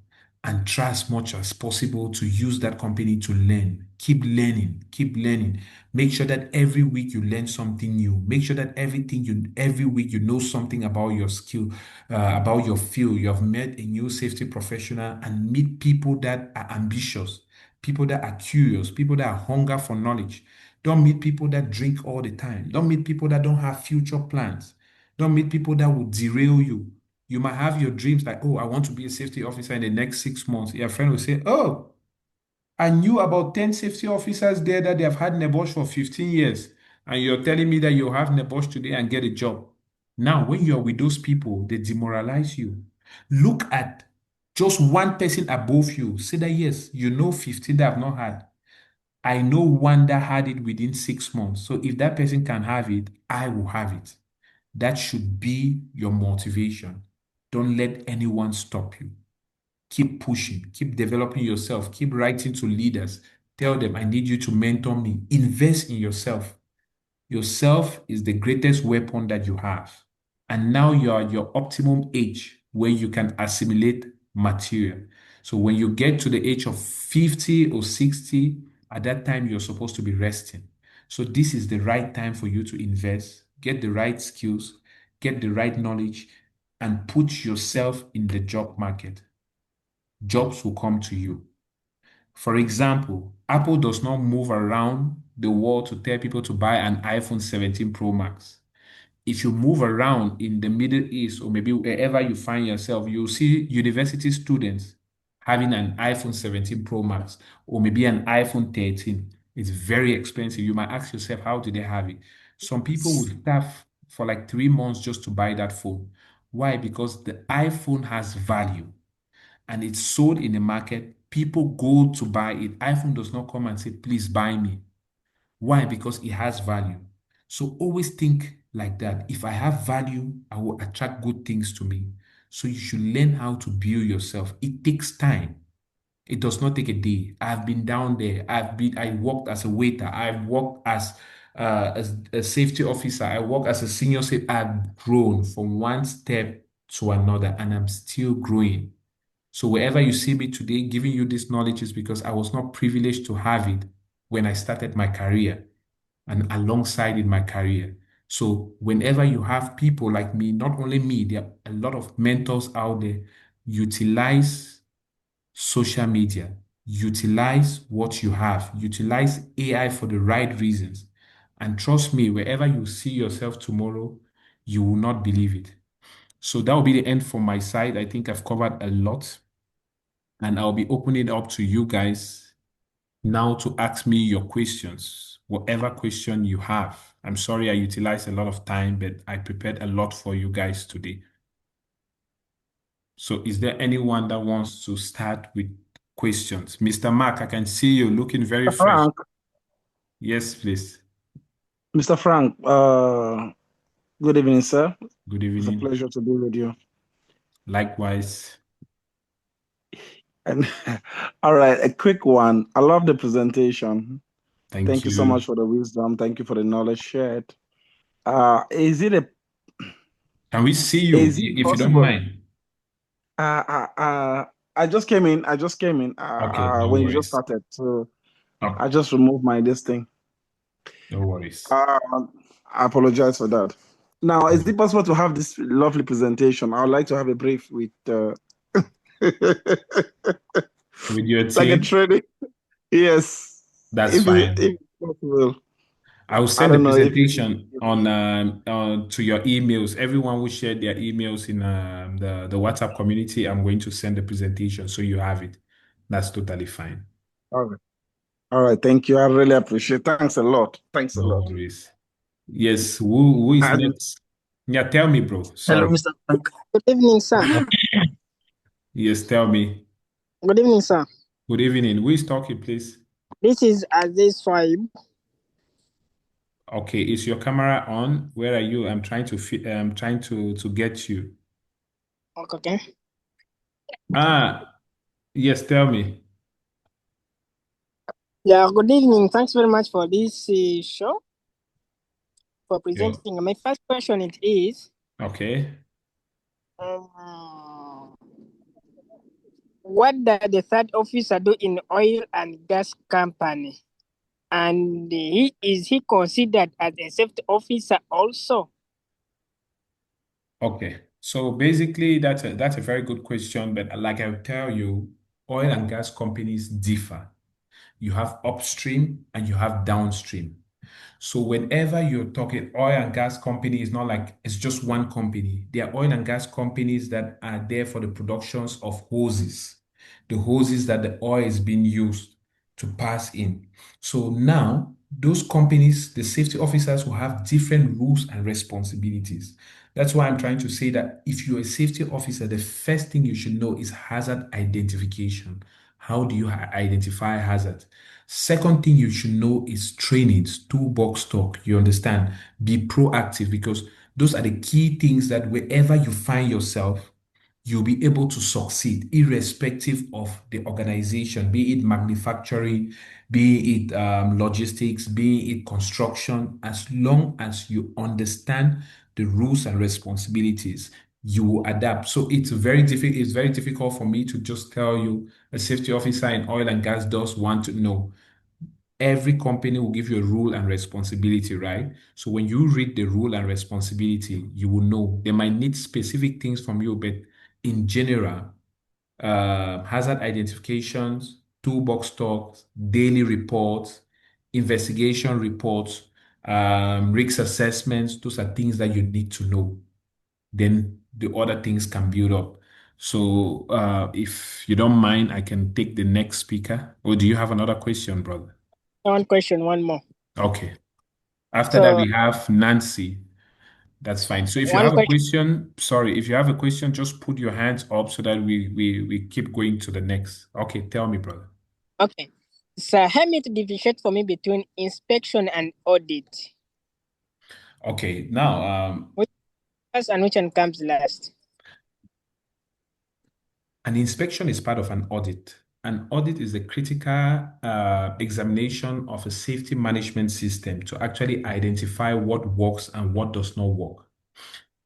and try as much as possible to use that company to learn. Keep learning, keep learning. Make sure that every week you learn something new. Make sure that every week you know something about your skill, about your field. You have met a new safety professional and meet people that are ambitious, people that are curious, people that are hunger for knowledge. Don't meet people that drink all the time. Don't meet people that don't have future plans. Don't meet people that will derail you. You might have your dreams like, oh, I want to be a safety officer in the next 6 months. Your friend will say, oh, I knew about 10 safety officers there that they have had NEBOSH for 15 years. And you're telling me that you have NEBOSH today and get a job. Now, when you're with those people, they demoralize you. Look at just one person above you. Say that, yes, you know 15 that have not had. I know one that had it within 6 months. So if that person can have it, I will have it. That should be your motivation. Don't let anyone stop you. Keep pushing, keep developing yourself, keep writing to leaders. Tell them, I need you to mentor me. Invest in yourself. Yourself is the greatest weapon that you have. And now you are at your optimum age where you can assimilate material. So when you get to the age of 50 or 60, at that time you're supposed to be resting. So this is the right time for you to invest, get the right skills, get the right knowledge, and put yourself in the job market. Jobs will come to you. For example, Apple does not move around the world to tell people to buy an iPhone 17 Pro Max. If you move around in the Middle East or maybe wherever you find yourself, you'll see university students having an iPhone 17 Pro Max or maybe an iPhone 13. It's very expensive. You might ask yourself, how did they have it? Some people would staff for like 3 months just to buy that phone. Why? Because the iPhone has value and it's sold in the market. People go to buy it. iPhone does not come and say, please buy me. Why? Because it has value. So always think like that. If I have value, I will attract good things to me. So you should learn how to build yourself. It takes time. It does not take a day. I've been down there. I worked as a waiter. I've worked as a safety officer. I work as a senior safety. I've grown from one step to another, and I'm still growing. So wherever you see me today, giving you this knowledge is because I was not privileged to have it when I started my career and alongside in my career. So whenever you have people like me, not only me, there are a lot of mentors out there, utilize social media, utilize what you have, utilize AI for the right reasons. And trust me, wherever you see yourself tomorrow, you will not believe it. So that will be the end from my side. I think I've covered a lot. and I'll be opening it up to you guys now to ask me your questions, whatever question you have. I'm sorry I utilized a lot of time, but I prepared a lot for you guys today. So is there anyone that wants to start with questions? Mr. Mark, I can see you looking very fresh. Frank, Yes, please. Mr. Frank, good evening, sir. Good It's a evening. pleasure to be with you. Likewise. And all right, a quick one. I love the presentation. Thank Thank you so you. much for the wisdom. Thank you for the knowledge shared. Is it Can we see you is it if you don't possible? mind? I just came in. Okay, no When you just worries. started, so Okay, I just removed this thing. no worries. Uh, I apologize for that. Now, is it possible to have this lovely presentation? I would like to have a brief with With your like a team, training. Yes, that's if fine. it's possible. I will I send the don't know if presentation on to your emails. Everyone will share their emails in the WhatsApp community. I'm going to send the presentation so you have it. That's totally fine. all right. All right, thank you. I really appreciate. Thanks a lot. Thanks a No lot. worries. Yes, who is And next? Yeah, tell me, bro. Hello, Sorry. Mr. Frank. Good evening, sir. Yes, tell me. Good evening, sir. Good evening. Who is talking, please? This is Aziz Swaib. Okay, is your camera on? Where are you? I'm trying to get you. Okay. Ah, yes, tell me. Yeah, good evening. Thanks very much for this show, for Yeah. presenting. My first question it is, Okay. what does the third officer do in oil and gas company? And is he considered as a safety officer also? Okay. So basically, that's a very good question. But like I will tell you, oil and gas companies differ. You have upstream and you have downstream. So whenever you're talking oil and gas company, it's not like it's just one company. There are oil and gas companies that are there for the productions of hoses, the hoses that the oil is being used to pass in. So now those companies, the safety officers will have different rules and responsibilities. That's why I'm trying to say that if you're a safety officer, the first thing you should know is hazard identification. How do you identify hazard? Second thing you should know is trainings, toolbox talk. You understand? Be proactive because those are the key things that wherever you find yourself, you'll be able to succeed, irrespective of the organization, be it manufacturing, be it logistics, be it construction. As long as you understand the rules and responsibilities, you will adapt. So it's very difficult. It's very difficult for me to just tell you a safety officer in oil and gas does want to know. Every company will give you a rule and responsibility, right? So when you read the rule and responsibility, you will know they might need specific things from you, but in general, hazard identifications, toolbox talks, daily reports, investigation reports, risk assessments, those are things that you need to know. Then the other things can build up. So if you don't mind, I can take the next speaker. Or do you have another question, brother? One question, one more. Okay. After that, So we have Nancy. That's fine. So if you one have a question. question, sorry, if you have a question, just put your hands up so that we keep going to the next. Okay, tell me, brother. Okay. So help me to differentiate for me between inspection and audit. Okay, now Which first and which one comes last? an inspection is part of an audit. An audit is a critical examination of a safety management system to actually identify what works and what does not work.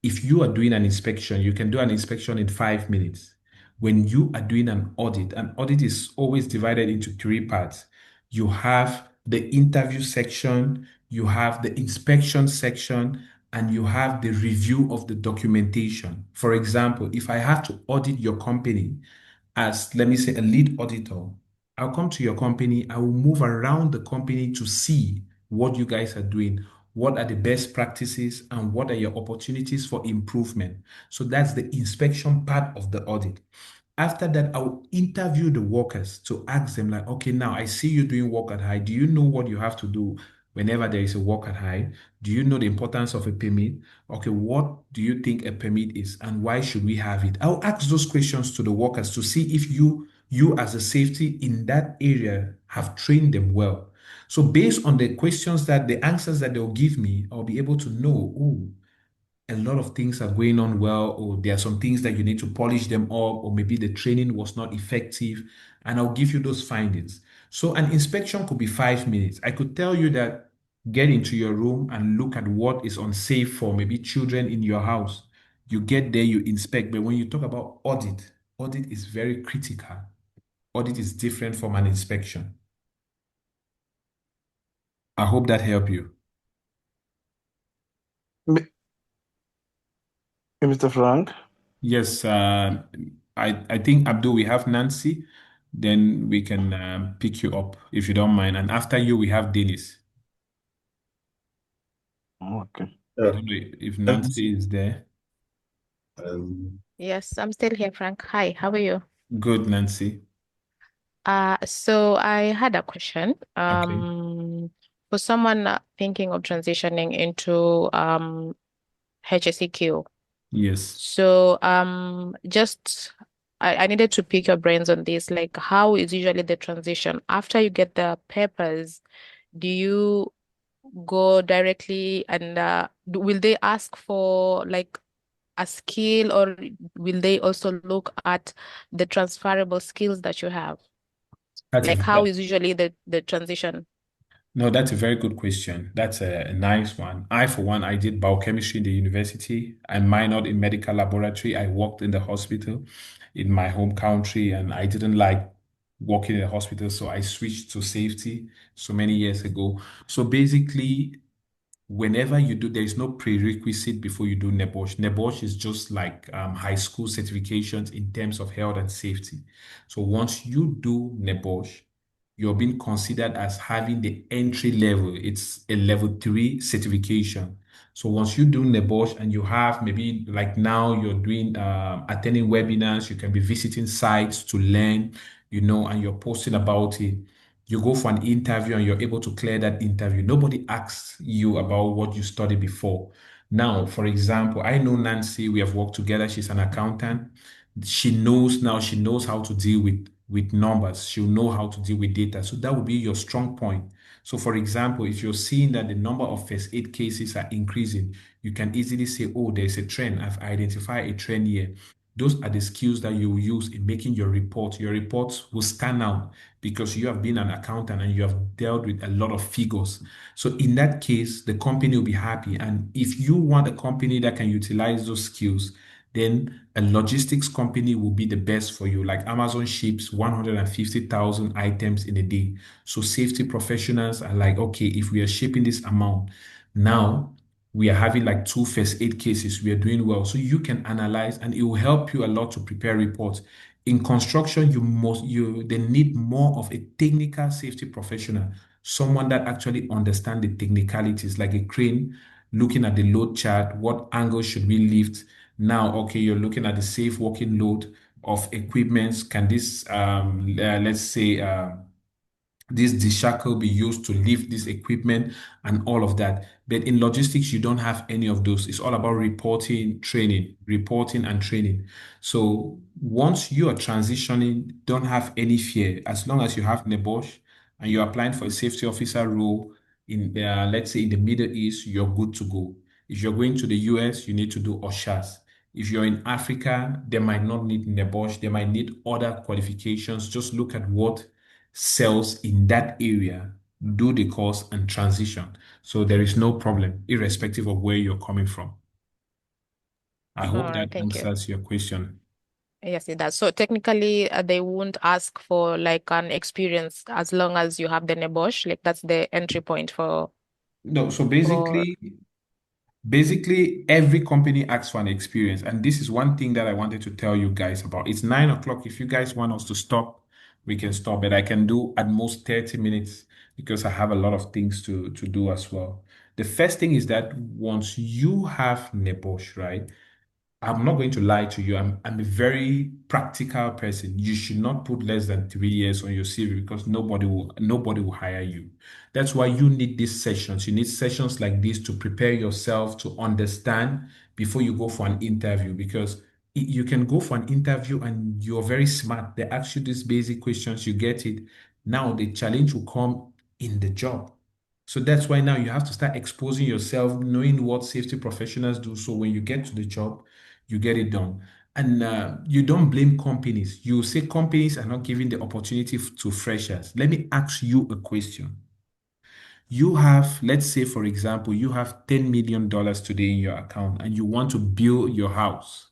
If you are doing an inspection, you can do an inspection in 5 minutes. When you are doing an audit is always divided into three parts. You have the interview section, you have the inspection section, and you have the review of the documentation. For example, if I have to audit your company as, let me say, a lead auditor, I'll come to your company, I will move around the company to see what you guys are doing, what are the best practices, and what are your opportunities for improvement. So that's the inspection part of the audit. After that, I'll interview the workers to ask them, like, okay, now I see you doing work at height. Do you know what you have to do whenever there is a work at height? Do you know the importance of a permit? Okay, what do you think a permit is and why should we have it? I'll ask those questions to the workers to see if you as a safety in that area have trained them well. So based on the questions that the answers that they'll give me, I'll be able to know, oh, a lot of things are going on well, or there are some things that you need to polish them up, or maybe the training was not effective, and I'll give you those findings. So an inspection could be 5 minutes. I could tell you that get into your room and look at what is unsafe for maybe children in your house. You get there, you inspect, but when you talk about audit, audit is very critical. Audit is different from an inspection. I hope that helped you. Mr. Frank? Yes, I think Abdul, we have Nancy, then we can pick you up if you don't mind. And after you, we have Dennis. Okay. I don't know if Nancy is there. Yes, I'm still here, Frank. Hi, how are you? Good, Nancy. So I had a question. Okay. For someone thinking of transitioning into HSEQ. Yes. So just I needed to pick your brains on this. Like, how is usually the transition after you get the papers? Do you go directly and will they ask for like a skill, or will they also look at the transferable skills that you have? That's a Like, how is usually the transition? No, that's a very good question. That's a nice one. I, for one, I did biochemistry in the university. I minored in medical laboratory. I worked in the hospital in my home country, and I didn't like working in the hospital, so I switched to safety so many years ago. So basically, whenever you do, there is no prerequisite before you do NEBOSH. NEBOSH is just like high school certifications in terms of health and safety. So once you do NEBOSH, you're being considered as having the entry level. It's a level 3 certification. So once you do NEBOSH and you have maybe like now you're doing attending webinars, you can be visiting sites to learn, and you're posting about it. You go for an interview and you're able to clear that interview. Nobody asks you about what you studied before. Now, for example, I know Nancy, we have worked together. She's an accountant. She knows how to deal with numbers. She'll know how to deal with data. So that would be your strong point. So for example, if you're seeing that the number of first aid cases are increasing, you can easily say, oh, there's a trend. I've identified a trend here. Those are the skills that you will use in making your report. Your reports will stand out because you have been an accountant and you have dealt with a lot of figures. So in that case, the company will be happy. And if you want a company that can utilize those skills, then a logistics company will be the best for you. Like Amazon ships 150,000 items in a day. So safety professionals are like, okay, if we are shipping this amount, now we are having like 2 first aid cases, we are doing well. So you can analyze and it will help you a lot to prepare reports. In construction, they need more of a technical safety professional, someone that actually understands the technicalities, like a crane, looking at the load chart, what angle should we lift? Now, okay, you're looking at the safe working load of equipments. Can this, let's say, this deshackle be used to lift this equipment and all of that. But in logistics, you don't have any of those. It's all about reporting and training. So once you are transitioning, don't have any fear. As long as you have NEBOSH and you're applying for a safety officer role in, let's say in the Middle East, you're good to go. If you're going to the US, you need to do OSHAs. If you're in Africa, they might not need NEBOSH. They might need other qualifications. Just look at what cells in that area, do the course and transition. So there is no problem, irrespective of where you're coming from. I All hope that right, thank you. answers your question. Yes, it does. So technically, they won't ask for like an experience as long as you have the NEBOSH. Like that's the entry point No, so for. basically every company asks for an experience. And this is one thing that I wanted to tell you guys about. It's 9 o'clock. If you guys want us to stop, we can stop, but I can do at most 30 minutes because I have a lot of things to do as well. The first thing is that once you have NEBOSH, right? I'm not going to lie to you. I'm a very practical person. You should not put less than 3 years on your CV because nobody will hire you. That's why you need these sessions. You need sessions like this to prepare yourself to understand before you go for an interview. Because you can go for an interview and you're very smart. They ask you these basic questions, you get it. Now the challenge will come in the job. So that's why now you have to start exposing yourself, knowing what safety professionals do. So when you get to the job, you get it done. And you don't blame companies. You say companies are not giving the opportunity to freshers. Let me ask you a question. You have, let's say, for example, you have $10 million today in your account and you want to build your house.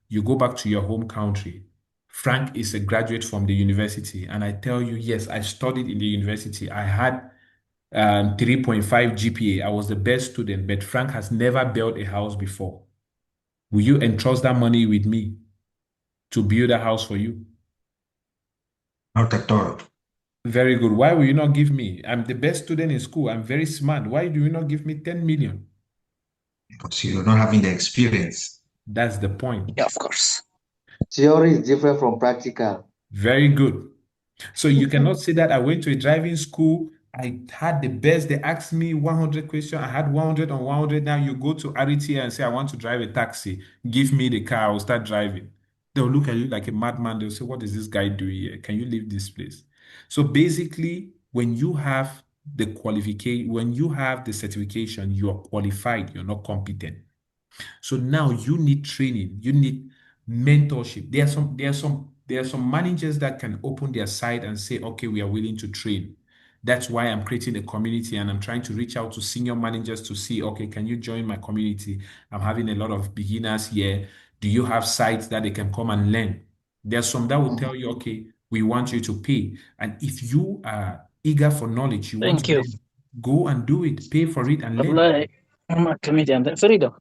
You go back to your home country. Frank is a graduate from the university, and I tell you, yes, I studied in the university. I had 3.5 GPA. I was the best student, but Frank has never built a house before. Will you entrust that money with me to build a house for you? Not at all. Very good. Why will you not give me? I'm the best student in school. I'm very smart. Why do you not give me 10 million? Because you're not having the experience. That's the point. Yeah, of course. Theory is different from practical. Very good. So you cannot say that I went to a driving school. I had the best. They asked me 100 questions. I had 100 on 100. Now you go to RET and say, I want to drive a taxi. Give me the car. I'll start driving. They'll look at you like a madman. They'll say, what is this guy doing here? Can you leave this place? So basically, when you have the qualification, when you have the certification, you are qualified. You're not competent. So now you need training, you need mentorship. There are some managers that can open their site and say, okay, we are willing to train. That's why I'm creating a community and I'm trying to reach out to senior managers to see, okay, can you join my community? I'm having a lot of beginners here. Do you have sites that they can come and learn? There's some that will tell you, okay, we want you to pay. And if you are eager for knowledge, you want Thank to you. learn, go and do it, pay for it and learn. والله ما كمية عندك فريدة.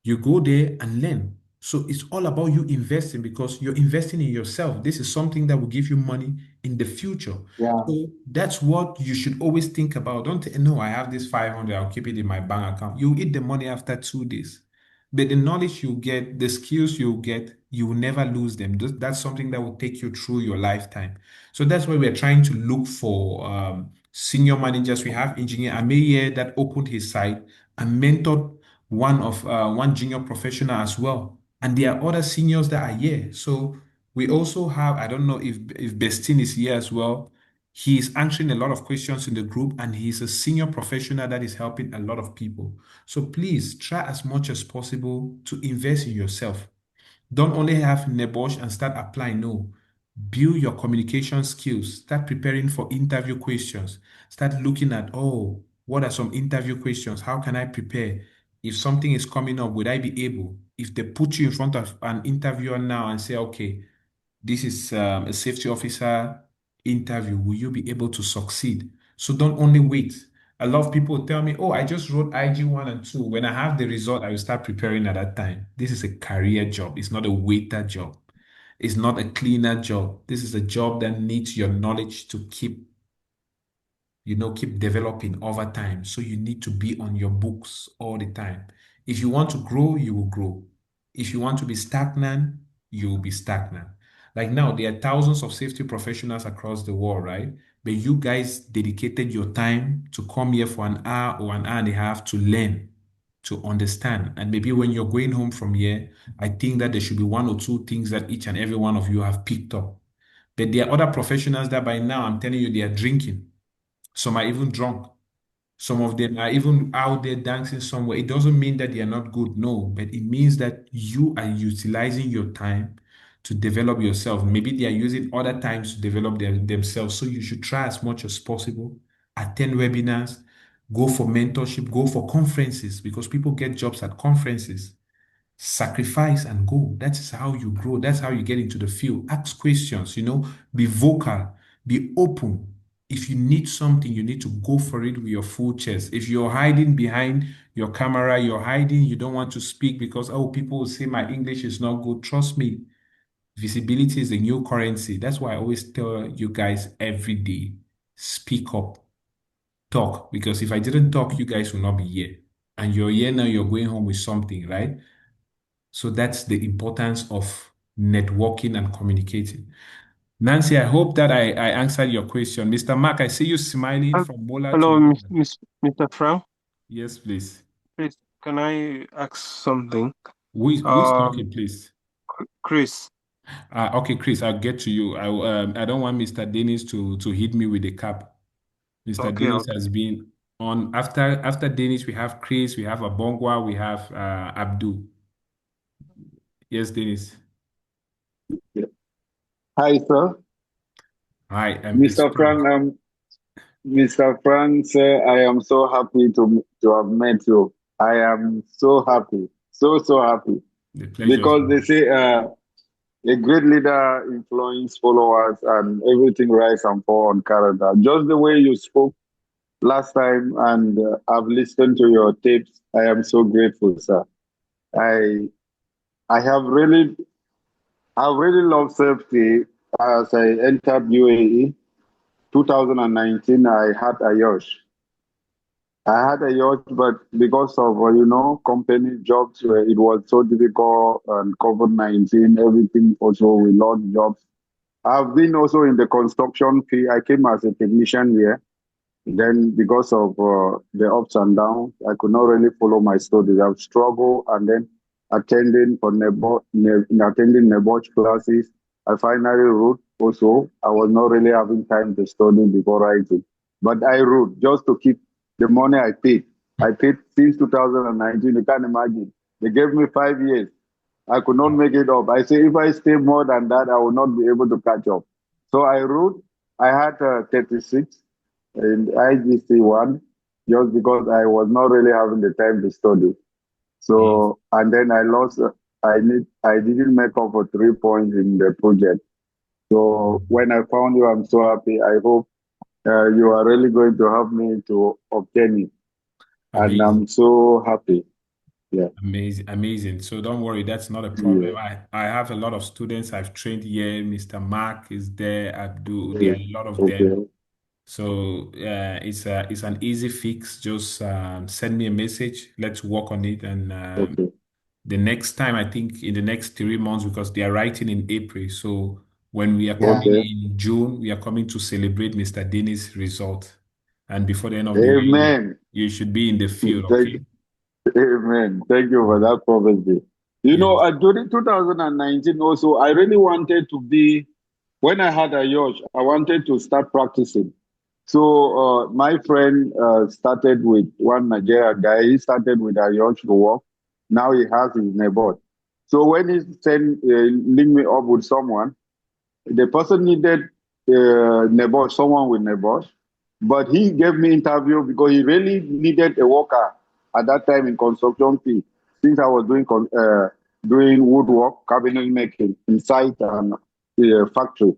You go there and learn. So it's all about you investing because you're investing in yourself. This is something that will give you money in the future. Yeah. So that's what you should always think about. Don't think, no, I have this 500, I'll keep it in my bank account. You eat the money after 2 days. But the knowledge you get, the skills you get, you will never lose them. That's something that will take you through your lifetime. So that's why we're trying to look for senior managers. We have engineer Ameye that opened his site and mentored one junior professional as well. And there are other seniors that are here. So we also have, I don't know if Bestin is here as well. He is answering a lot of questions in the group, and he's a senior professional that is helping a lot of people. So please try as much as possible to invest in yourself. Don't only have NEBOSH and start applying. No, build your communication skills. Start preparing for interview questions. Start looking at, oh, what are some interview questions? How can I prepare? If something is coming up, would I be able? If they put you in front of an interviewer now and say, okay, this is a safety officer interview, will you be able to succeed? So don't only wait. A lot of people tell me, oh, I just wrote IG 1 and 2. When I have the result, I will start preparing at that time. This is a career job. It's not a waiter job. It's not a cleaner job. This is a job that needs your knowledge to keep developing over time. So you need to be on your books all the time. If you want to grow, you will grow. If you want to be stagnant, you will be stagnant. Like now, there are thousands of safety professionals across the world, right? But you guys dedicated your time to come here for an hour or an hour and a half to learn, to understand. And maybe when you're going home from here, I think that there should be one or two things that each and every one of you have picked up. But there are other professionals that by now, I'm telling you, they are drinking. Some are even drunk. Some of them are even out there dancing somewhere. It doesn't mean that they are not good, no, but it means that you are utilizing your time to develop yourself. Maybe they are using other times to develop themselves. So you should try as much as possible, attend webinars, go for mentorship, go for conferences because people get jobs at conferences. Sacrifice and go. That is how you grow. That's how you get into the field. Ask questions, be vocal, be open. If you need something, you need to go for it with your full chest. If you're hiding behind your camera, you're hiding, you don't want to speak because, oh, people will say my English is not good. Trust me, visibility is a new currency. That's why I always tell you guys every day, speak up, talk. Because if I didn't talk, you guys will not be here. And you're here now, you're going home with something, right? So that's the importance of networking and communicating. Nancy, I hope that I answered your question. Mr. Mark, I see you smiling from Mola to Hello, Mola. Mr. Frank. Yes, please. Please, can I ask something? Who is talking, please? Chris. Okay, Chris, I'll get to you. I don't want Mr. Dennis to hit me with the cap. Mr. Okay, Dennis okay. has been on. After Dennis, we have Chris, we have Abongwa, we have Abdul. Yes, Dennis. Hi, sir. Hi, Mr. Frank, Mr. Frank, sir, I am so happy to have met you. I am so happy, so happy. the pleasure is Because they mine. say a great leader influence followers and everything rise and fall on character. Just the way you spoke last time, and I've listened to your tapes. I am so grateful, sir. I I have really loved safety as I entered UAE. 2019, I had a yacht, but because of company jobs, it was so difficult, and COVID-19, everything also we lost jobs. I've been also in the construction field. I came as a technician here. Then, because of the ups and downs, I could not really follow my studies. I've struggled, and then attending NEBOSH classes. I finally wrote also. I was not really having time to study before writing, but I wrote just to keep the money I paid. I paid since 2019. You can't imagine. They gave me 5 years. I could not make it up. I say if I stay more than that, I will not be able to catch up. So I wrote. I had 36 in IGC one, just because I was not really having the time to study. Yes, So, and then I lost. I didn't make up for 3 points in the project. So when I found you, I'm so happy. I hope you are really going to help me to obtain it, and amazing. I'm so happy. Yeah, Amazing, amazing. So don't worry, that's not a yeah, problem. I have a lot of students I've trained here. Mr. Mark is there, Abdul, there yeah. are a lot of them. Okay, So it's an easy fix. Just send me a message. Let's work on it. And okay, the next time, I think in the next 3 months, because they are writing in April. So when we are coming okay. in June, we are coming to celebrate Mr. Dennis' result. And before the end of the year, Amen. you should be in the field, Thank, okay? Amen. Thank you for that prophecy. Yes. During 2019 also, I really wanted to be, when I had a yacht, I wanted to start practicing. So my friend started with one Nigerian guy. He started with a yacht to work. Now he has his neighbor. So when he linked me up with someone, the person needed NEBOSH, someone with NEBOSH, but he gave me interview because he really needed a worker at that time in construction field. Since I was doing woodwork, cabinet making inside and factory,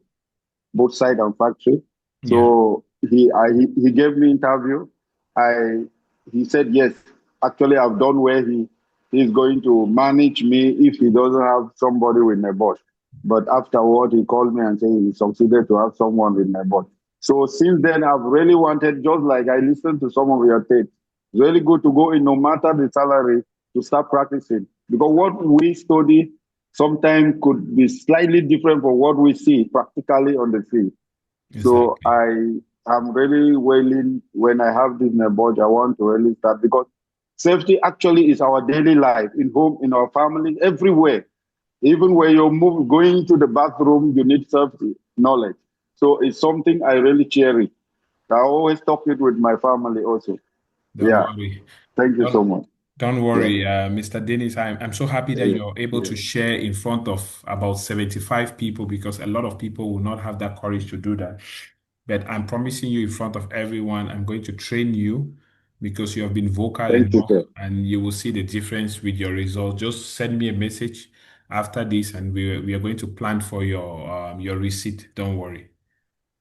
both site and factory. Yeah. So he gave me interview. I He said yes. Actually, I've done where he's going to manage me if he doesn't have somebody with NEBOSH. But afterward, he called me and said he succeeded to have someone with NEBOSH. So since then, I've really wanted, just like I listened to some of your tapes, it's really good to go in, no matter the salary, to start practicing. Because what we study sometimes could be slightly different from what we see practically on the field. So Exactly. I am really willing, when I have this NEBOSH, I want to really start, because safety actually is our daily life, in home, in our family, everywhere. Even when you move, going to the bathroom, you need safety knowledge. So it's something I really cherish. I always talk it with my family also. Don't Yeah. worry. Thank you so Don't much. don't Yeah. worry, Mr. Dennis. I'm so happy that Yeah. you're able Yeah. to share in front of about 75 people, because a lot of people will not have that courage to do that. But I'm promising you in front of everyone, I'm going to train you because you have been vocal Thank you, enough, sir. and you will see the difference with your results. Just send me a message after this, and we are going to plan for your receipt. Don't worry.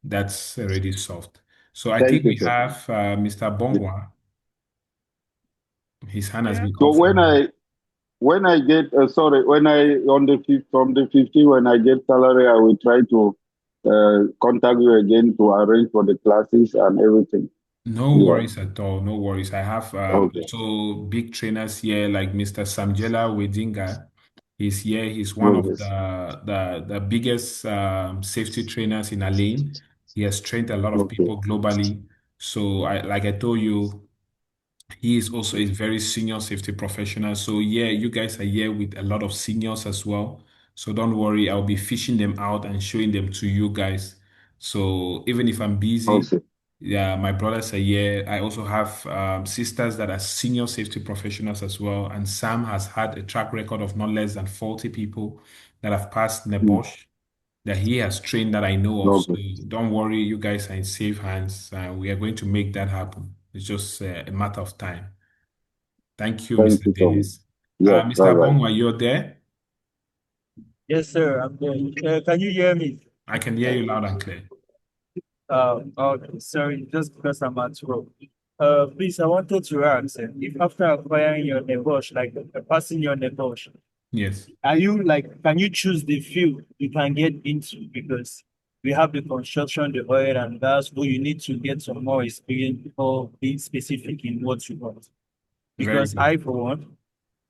That's already solved. So I Thank think you, we sir. have Mr. Bongwa. His hand has Yeah. been So up for me. when I get sorry, when I on the from the 50, when I get salary, I will try to contact you again to arrange for the classes and everything. No Yeah. worries at all. No worries. I have Okay. also big trainers here like Mr. Samjela Wedinga. He's here. He's one Oh, of yes. the biggest safety trainers in a lane. He has trained a lot of Okay. people globally. So like I told you, he is also a very senior safety professional. So yeah, you guys are here with a lot of seniors as well. So don't worry, I'll be fishing them out and showing them to you guys. So even if I'm busy, Also. yeah, my brothers are here. I also have sisters that are senior safety professionals as well. And Sam has had a track record of not less than 40 people that have passed Mm. NEBOSH that he has trained that I know of. So Okay. don't worry, you guys are in safe hands. We are going to make that happen. It's just a matter of time. Thank you, Thank Mr. you so much. Dennis. Yes, all Mr. right. Bongwa, you're there? Yes, sir. I'm there. Can you hear me? I can hear you loud and clear. Okay. Sorry, just because I'm at work. Please, I wanted to ask, if after acquiring your NEBOSH, like passing your NEBOSH, Yes. are you like, can you choose the field you can get into? Because we have the construction, the oil and gas, but you need to get some more experience before being specific in what you want. Very Because good.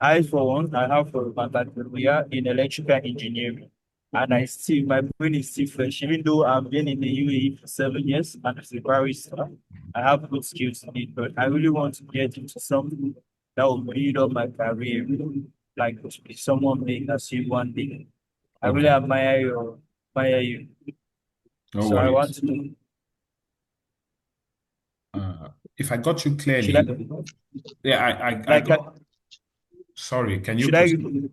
I have a baccalaureate in electrical engineering, and I still my brain is still fresh. Even though I've been in the UAE for 7 years and as a barrister, I have good skills in it. But I really want to get into something that will build up my career, like to be someone big as you one day. I really Okay. admire you. No So I want worries. to. If I got you Should I clearly, yeah, I like? got, sorry, can you Should I proceed?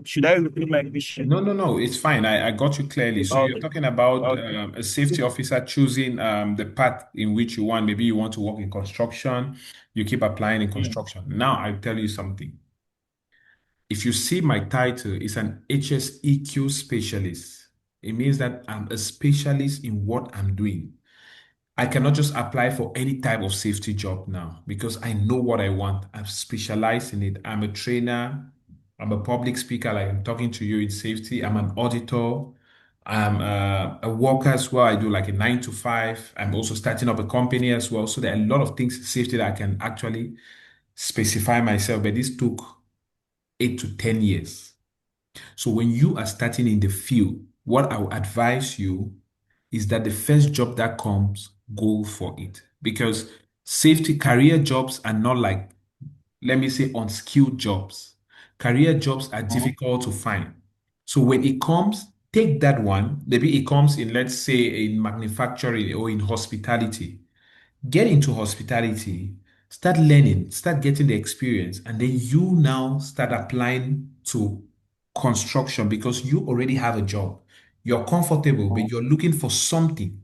should I repeat my question? No, no, no, it's fine. I got you clearly. So you're Okay. talking about Okay. a safety officer choosing the path in which you want. Maybe you want to work in construction, you keep applying in Mm. construction. Now I'll tell you something. If you see my title, it's an HSEQ specialist. It means that I'm a specialist in what I'm doing. I cannot just apply for any type of safety job now because I know what I want. I've specialized in it. I'm a trainer. I'm a public speaker, like I'm talking to you in safety. I'm an auditor. I'm a worker as well. I do like a 9 to 5. I'm also starting up a company as well. So there are a lot of things in safety that I can actually specify myself. But this took 8 to 10 years. So when you are starting in the field, what I would advise you is that the first job that comes, go for it. Because safety career jobs are not like, let me say, unskilled jobs. Career jobs are difficult to find. So when it comes, take that one. Maybe it comes in, let's say, in manufacturing or in hospitality. Get into hospitality, start learning, start getting the experience, and then you now start applying to construction because you already have a job. You're comfortable, but you're looking for something.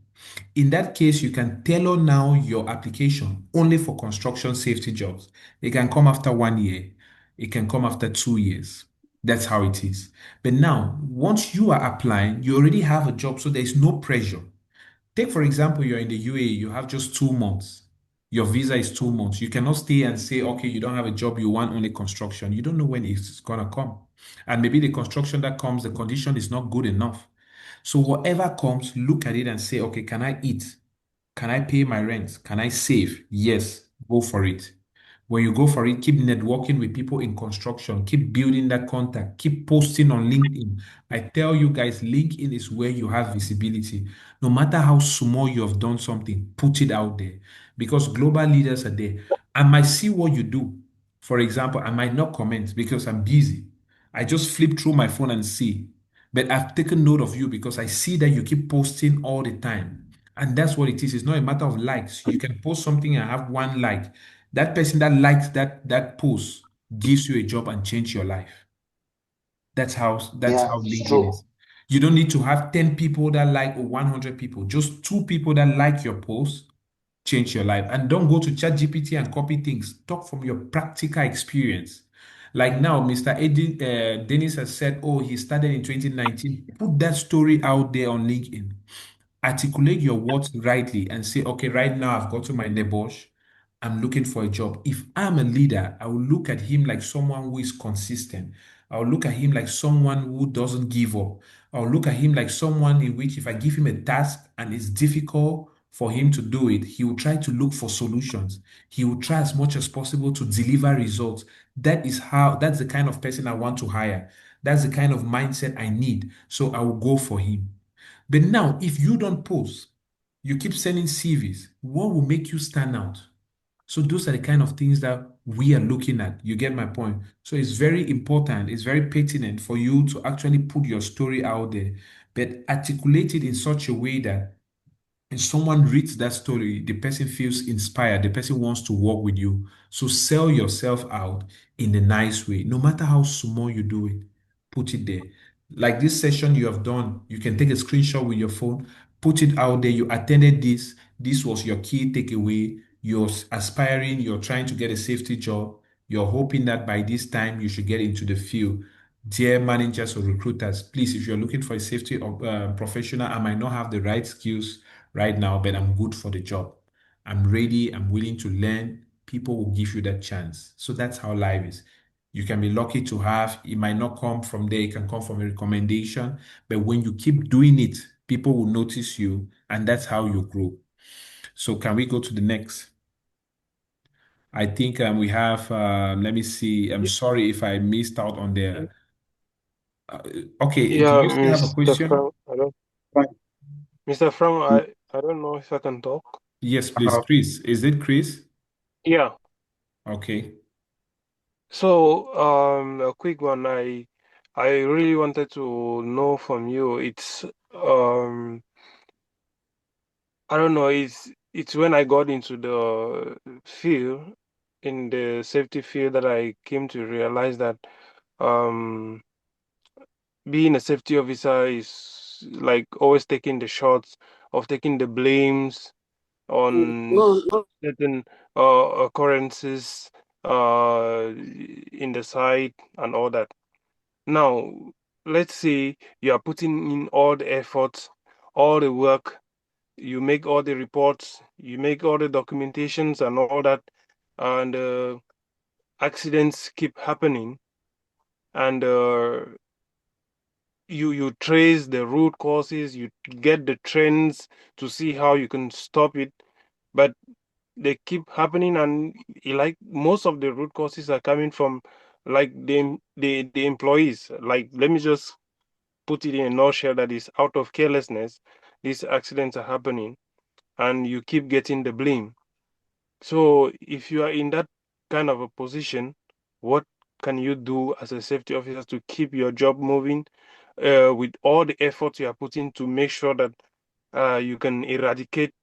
In that case, you can tailor now your application only for construction safety jobs. It can come after 1 year, it can come after 2 years. That's how it is. But now, once you are applying, you already have a job, so there is no pressure. Take, for example, you're in the UAE, you have just 2 months. Your visa is 2 months. You cannot stay and say, okay, you don't have a job, you want only construction. You don't know when it's going to come. And maybe the construction that comes, the condition is not good enough. So, whatever comes, look at it and say, okay, can I eat? Can I pay my rent? Can I save? Yes, go for it. When you go for it, keep networking with people in construction, keep building that contact, keep posting on LinkedIn. I tell you guys, LinkedIn is where you have visibility. No matter how small you have done something, put it out there because global leaders are there. I might see what you do. For example, I might not comment because I'm busy. I just flip through my phone and see. But I've taken note of you because I see that you keep posting all the time. And that's what it is. It's not a matter of likes. You can post something and have one like. That person that likes that post gives you a job and change your life. That's Yeah. how LinkedIn So is. You don't need to have 10 people that like or 100 people. Just 2 people that like your post change your life. And don't go to ChatGPT and copy things. Talk from your practical experience. Like now, Mr. Dennis has said, oh, he started in 2019. Put that story out there on LinkedIn. Articulate your words rightly and say, okay, right now I've got to my neighbors. I'm looking for a job. If I'm a leader, I will look at him like someone who is consistent. I'll look at him like someone who doesn't give up. I'll look at him like someone in which if I give him a task and it's difficult for him to do it, he will try to look for solutions. He will try as much as possible to deliver results. That's the kind of person I want to hire. That's the kind of mindset I need. So I will go for him. But now, if you don't post, you keep sending CVs, what will make you stand out? So those are the kind of things that we are looking at. You get my point? So it's very important, it's very pertinent for you to actually put your story out there, but articulate it in such a way that if someone reads that story, the person feels inspired, the person wants to work with you. So sell yourself out in a nice way. No matter how small you do it, put it there. Like this session you have done, you can take a screenshot with your phone, put it out there. You attended this. This was your key takeaway. You're aspiring, you're trying to get a safety job. You're hoping that by this time you should get into the field. Dear managers or recruiters, please, if you're looking for a safety professional, I might not have the right skills right now, but I'm good for the job. I'm ready. I'm willing to learn. People will give you that chance. So that's how life is. You can be lucky to have, it might not come from there, it can come from a recommendation. But when you keep doing it, people will notice you, and that's how you grow. So, can we go to the next? I think we have, let me see. I'm sorry if I missed out on there. Okay, do Yeah, you still have a Mr. question? Frank, Mr. Frank, I don't know if I can talk. Yes, please, Chris. Is it Chris? Yeah. Okay. So, a quick one. I really wanted to know from you. I don't know. It's when I got into the field, in the safety field, that I came to realize that um, being a safety officer is like always taking the shots, of taking the blames on certain occurrences in the site and all that. Now, let's say you are putting in all the efforts, all the work, you make all the reports, you make all the documentations and all that, and accidents keep happening, and you trace the root causes, you get the trends to see how you can stop it, but they keep happening, and like most of the root causes are coming from like the employees. Like, let me just put it in a nutshell, that is out of carelessness these accidents are happening, and you keep getting the blame. So if you are in that kind of a position, what can you do as a safety officer to keep your job moving, with all the efforts you are putting to make sure that you can eradicate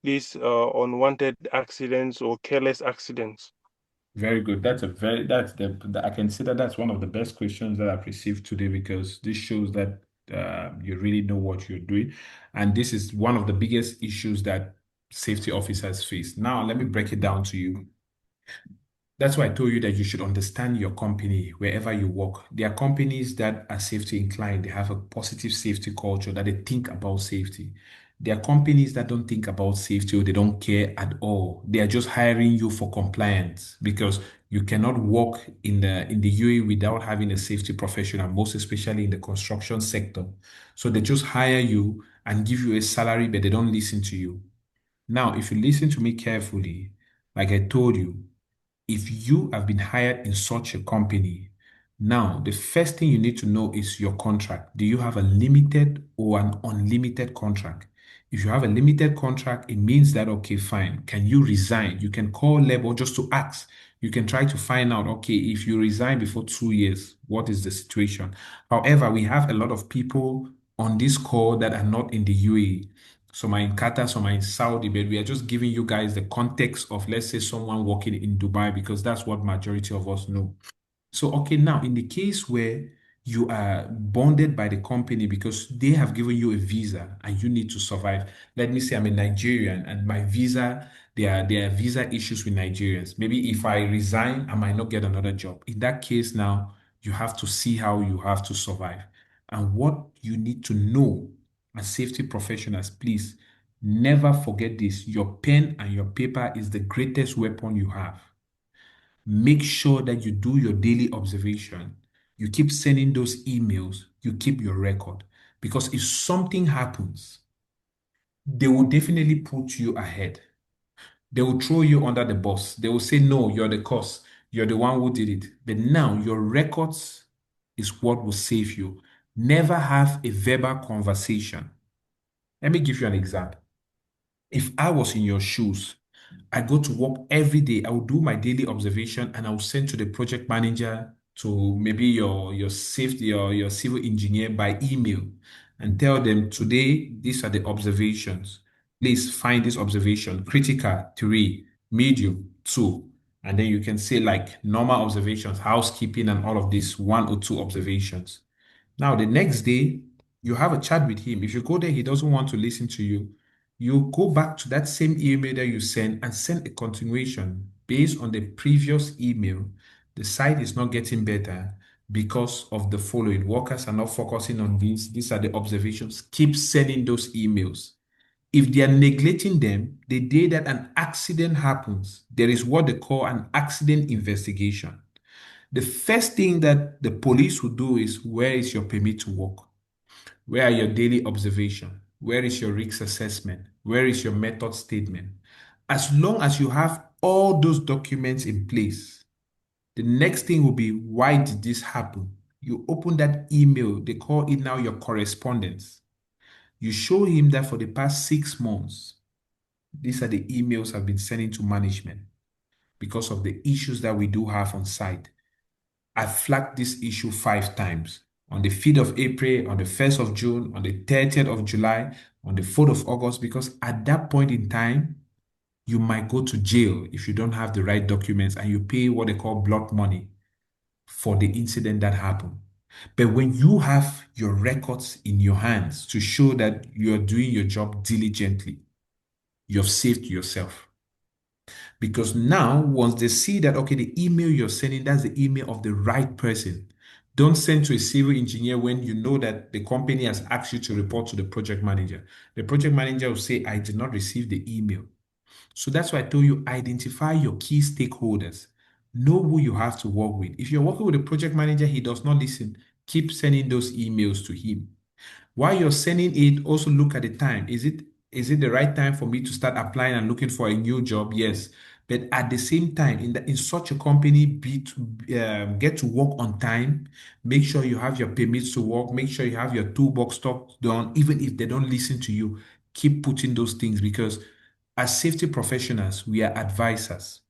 these unwanted accidents or careless accidents? Very good. I consider that's one of the best questions that I've received today, because this shows that you really know what you're doing. And this is one of the biggest issues that safety officers face. Now, let me break it down to you. That's why I told you that you should understand your company wherever you work. There are companies that are safety inclined. They have a positive safety culture, that they think about safety. There are companies that don't think about safety, or they don't care at all. They are just hiring you for compliance, because you cannot work in the UAE without having a safety professional, most especially in the construction sector. So they just hire you and give you a salary, but they don't listen to you. Now, if you listen to me carefully, like I told you, if you have been hired in such a company, now the first thing you need to know is your contract. Do you have a limited or an unlimited contract? If you have a limited contract, it means that, okay, fine. Can you resign? You can call labor just to ask. You can try to find out, okay, if you resign before 2 years, what is the situation? However, we have a lot of people on this call that are not in the UAE. Some are in Qatar, some are in Saudi, but we are just giving you guys the context of, let's say, someone working in Dubai, because that's what majority of us know. So, okay, now in the case where you are bonded by the company because they have given you a visa and you need to survive. Let me say I'm a Nigerian and my visa, there are visa issues with Nigerians. Maybe if I resign, I might not get another job. In that case, now you have to see how you have to survive. And what you need to know as safety professionals, please never forget this. Your pen and your paper is the greatest weapon you have. Make sure that you do your daily observation. You keep sending those emails, you keep your record. Because if something happens, they will definitely put you ahead. They will throw you under the bus. They will say, no, you're the cause. You're the one who did it. But now your records is what will save you. Never have a verbal conversation. Let me give you an example. If I was in your shoes, I go to work every day. I will do my daily observation and I will send to the project manager, to maybe your safety or your civil engineer by email, and tell them today these are the observations. Please find this observation critical 3, medium 2, and then you can say like normal observations, housekeeping, and all of these 1 or 2 observations. Now, the next day, you have a chat with him. If you go there, he doesn't want to listen to you. You go back to that same email that you sent and send a continuation based on the previous email. The site is not getting better because of the following. Workers are not focusing on this. These are the observations. Keep sending those emails. If they are neglecting them, the day that an accident happens, there is what they call an accident investigation. The first thing that the police will do is, where is your permit to work? Where are your daily observation? Where is your risk assessment? Where is your method statement? As long as you have all those documents in place, the next thing will be, why did this happen? You open that email, they call it now your correspondence. You show him that for the past 6 months, these are the emails I've been sending to management because of the issues that we do have on site. I flagged this issue 5 times. On the 5th of April, on the 1st of June, on the 30th of July, on the 4th of August, because at that point in time, you might go to jail if you don't have the right documents and you pay what they call blood money for the incident that happened. But when you have your records in your hands to show that you're doing your job diligently, you've saved yourself. Because now, once they see that, okay, the email you're sending, that's the email of the right person. Don't send to a civil engineer when you know that the company has asked you to report to the project manager. The project manager will say, I did not receive the email. So that's why I told you, identify your key stakeholders. Know who you have to work with. If you're working with a project manager, he does not listen, keep sending those emails to him. While you're sending it, also look at the time. Is it the right time for me to start applying and looking for a new job? Yes. But at the same time, in such a company, get to work on time. Make sure you have your permits to work. Make sure you have your toolbox stuff done. Even if they don't listen to you, keep putting those things, because as safety professionals, we are advisors.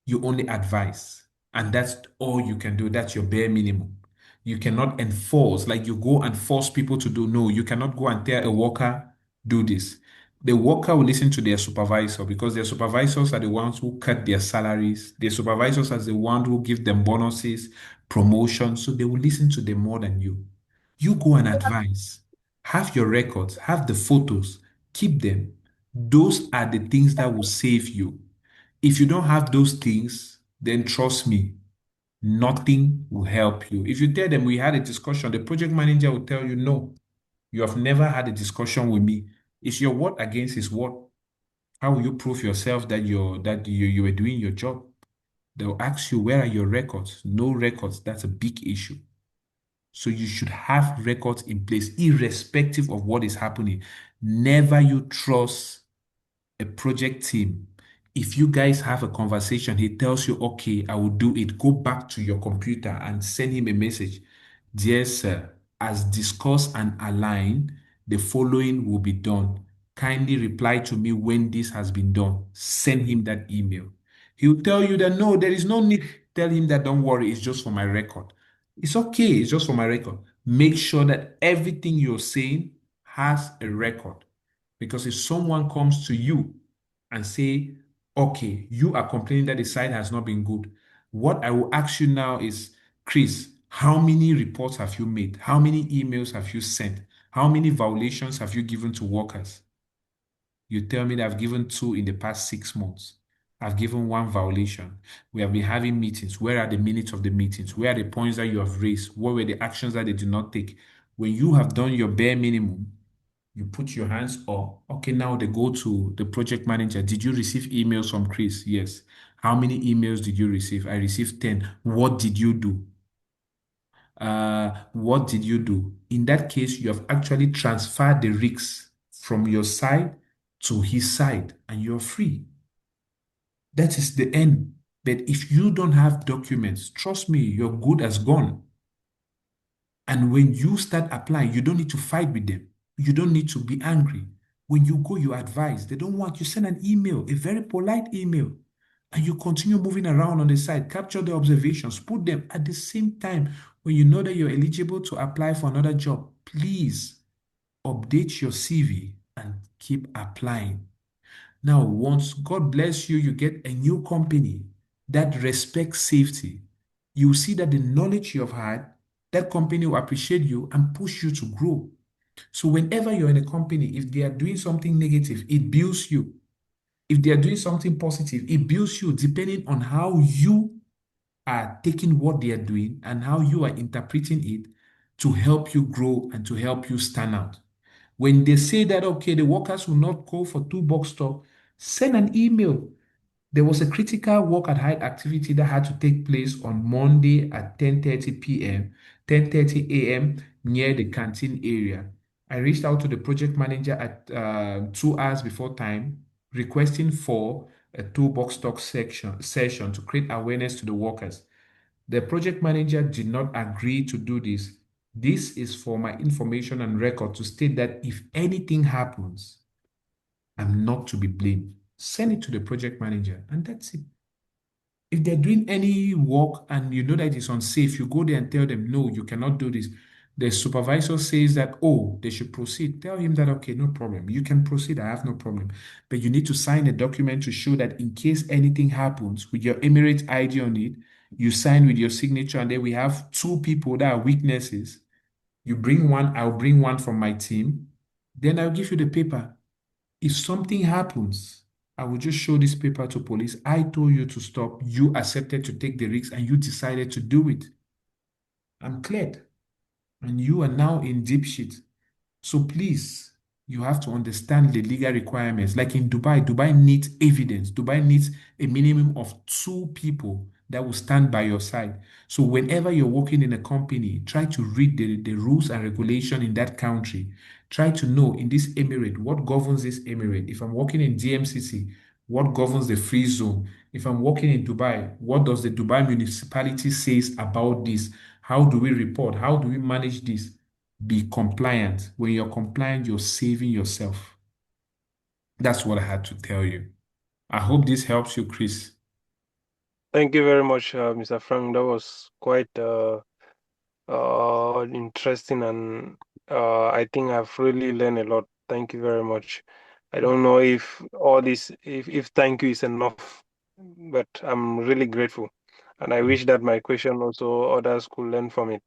You only advise, and that's all you can do. That's your bare minimum. You cannot enforce, like you go and force people to do. No, you cannot go and tell a worker, do this. The worker will listen to their supervisor, because their supervisors are the ones who cut their salaries. Their supervisors are the ones who give them bonuses, promotions. So they will listen to them more than you. You go and advise. Have your records, have the photos, keep them. Those are the things that will save you. If you don't have those things, then trust me, nothing will help you. If you tell them we had a discussion, the project manager will tell you, no, you have never had a discussion with me. It's your word against his word. How will you prove yourself that you were doing your job? They'll ask you, where are your records? No records. That's a big issue. So you should have records in place, irrespective of what is happening. Never you trust a project team. If you guys have a conversation, he tells you, okay, I will do it. Go back to your computer and send him a message. Dear sir, as discussed and aligned, the following will be done. Kindly reply to me when this has been done. Send him that email. He'll tell you that no, there is no need. Tell him that don't worry, it's just for my record. It's okay, it's just for my record. Make sure that everything you're saying has a record. Because if someone comes to you and say, okay, you are complaining that the site has not been good, what I will ask you now is, Chris, how many reports have you made? How many emails have you sent? How many violations have you given to workers? You tell me that I've given 2 in the past 6 months. I've given 1 violation. We have been having meetings. Where are the minutes of the meetings? Where are the points that you have raised? What were the actions that they did not take? When you have done your bare minimum, you put your hands up. Okay, now they go to the project manager. Did you receive emails from Chris? Yes. How many emails did you receive? I received 10. What did you do? What did you do? In that case, you have actually transferred the risks from your side to his side, and you're free. That is the end. But if you don't have documents, trust me, your good has gone. And when you start applying, you don't need to fight with them. You don't need to be angry. When you go, you advise. They don't want you send an email, a very polite email, and you continue moving around on the site, capture the observations, put them at the same time. When you know that you're eligible to apply for another job, please update your CV and keep applying. Now, once God bless you, you get a new company that respects safety. You see that the knowledge you have had, that company will appreciate you and push you to grow. So whenever you're in a company, if they are doing something negative, it builds you. If they are doing something positive, it builds you depending on how you are taking what they are doing and how you are interpreting it to help you grow and to help you stand out. When they say that, okay, the workers will not go for Toolbox talk, send an email. There was a critical work at height activity that had to take place on Monday at 10:30 p.m., 10:30 a.m. near the canteen area. I reached out to the project manager at 2 hours before time, requesting for a Toolbox talk session to create awareness to the workers. The project manager did not agree to do this. This is for my information and record to state that if anything happens, I'm not to be blamed. Send it to the project manager, and that's it. If they're doing any work and you know that it's unsafe, you go there and tell them, no, you cannot do this. The supervisor says that, oh, they should proceed. Tell him that, okay, no problem. You can proceed. I have no problem. But you need to sign a document to show that in case anything happens with your Emirates ID on it, you sign with your signature, and then we have two people that are witnesses. You bring one, I'll bring one from my team. Then I'll give you the paper. If something happens, I will just show this paper to police. I told you to stop. You accepted to take the risk and you decided to do it. I'm cleared. And you are now in deep shit. So please, you have to understand the legal requirements. Like in Dubai, Dubai needs evidence. Dubai needs a minimum of two people that will stand by your side. So whenever you're working in a company, try to read the rules and regulation in that country. Try to know in this emirate what governs this emirate. If I'm working in DMCC, what governs the free zone? If I'm working in Dubai, what does the Dubai municipality says about this? How do we report? How do we manage this? Be compliant. When you're compliant, you're saving yourself. That's what I had to tell you. I hope this helps you, Chris. Thank you very much, Mr. Frank. That was quite interesting, and I think I've really learned a lot. Thank you very much. I don't know if all this, if thank you is enough, but I'm really grateful, and I wish that my question also others could learn from it.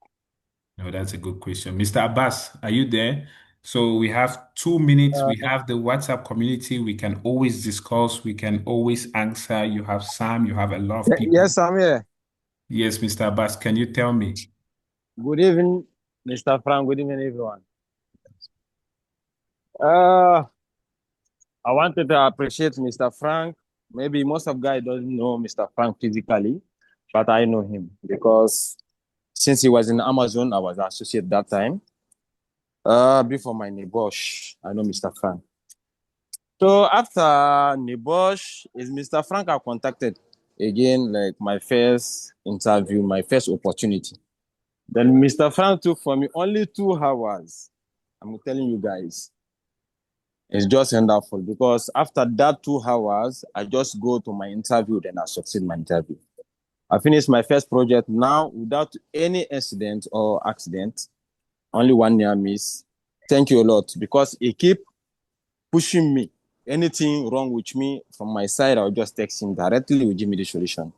No, that's a good question. Mr. Abbas, are you there? So we have 2 minutes. We have the WhatsApp community. We can always discuss. We can always answer. You have Sam. You have a lot of people. Yes, I'm here. Yes, Mr. Abbas, can you tell me? Good evening, Mr. Frank. Good evening, everyone. Uh, I wanted to appreciate Mr. Frank. Maybe most of guys don't know Mr. Frank physically, but I know him because since he was in Amazon, I was associate that time. Before my NEBOSH, I know Mr. Frank. So after NEBOSH, is Mr. Frank I contacted again, like my first interview, my first opportunity. Then Mr. Frank took for me only 2 hours. I'm telling you guys, it's just wonderful because after that 2 hours, I just go to my interview, then I succeed my interview. I finished my first project now without any incident or accident, only 1 year miss. Thank you a lot because he keep pushing me. Anything wrong with me from my side, I'll just text him directly, will give me the solution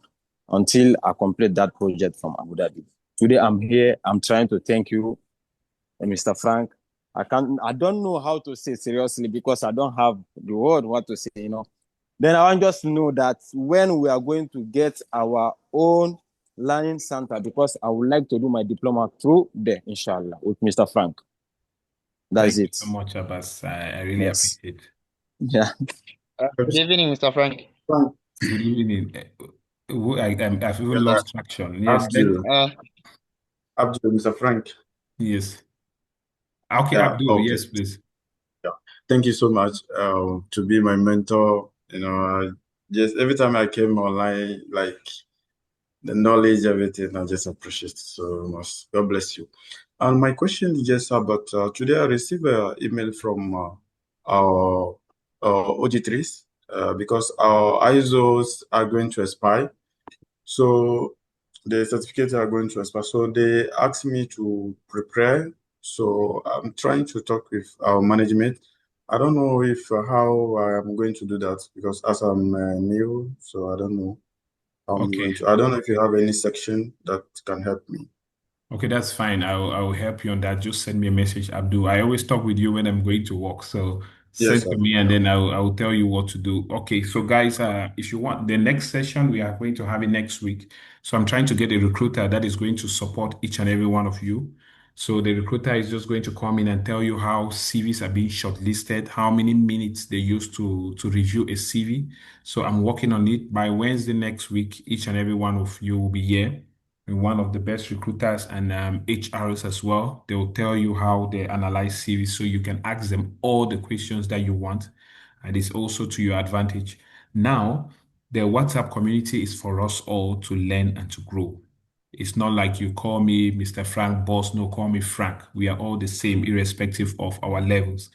until I complete that project from Abu Dhabi. Today I'm here, I'm trying to thank you, Mr. Frank. I don't know how to say seriously because I don't have the word what to say, Then I want just to know that when we are going to get our own learning center, because I would like to do my diploma through there, inshallah, with Mr. Frank. That's Thank it. you so much, Abbas. I really Yes. appreciate it. Yeah. Good evening, Mr. Frank. Good evening. I've even Yeah, lost traction. Yes, Abdul, Mr. Frank. yes. Okay, Yeah, Abdul, okay. yes, please. Thank you so much to be my mentor. Just every time I came online, like the knowledge, everything, I just appreciate it so much. God bless you. And my question is just about today I received an email from our auditors because our ISOs are going to expire. So the certificates are going to expire. So they asked me to prepare. So I'm trying to talk with our management. I don't know if how I'm going to do that because as I'm new, so I don't know how I'm Okay. going to. I don't know if you have any section that can help me. Okay, that's fine. I will help you on that. Just send me a message, Abdul. I always talk with you when I'm going to work. So Yes, send sir. to me and then I will tell you what to do. Okay, so guys, if you want the next session, we are going to have it next week. So I'm trying to get a recruiter that is going to support each and every one of you. So the recruiter is just going to come in and tell you how CVs are being shortlisted, how many minutes they use to review a CV. So I'm working on it. By Wednesday next week, each and every one of you will be here and one of the best recruiters and HRs as well. They will tell you how they analyze CVs so you can ask them all the questions that you want. And it's also to your advantage. Now, the WhatsApp community is for us all to learn and to grow. It's not like you call me Mr. Frank Boss, no, call me Frank. We are all the same, irrespective of our levels.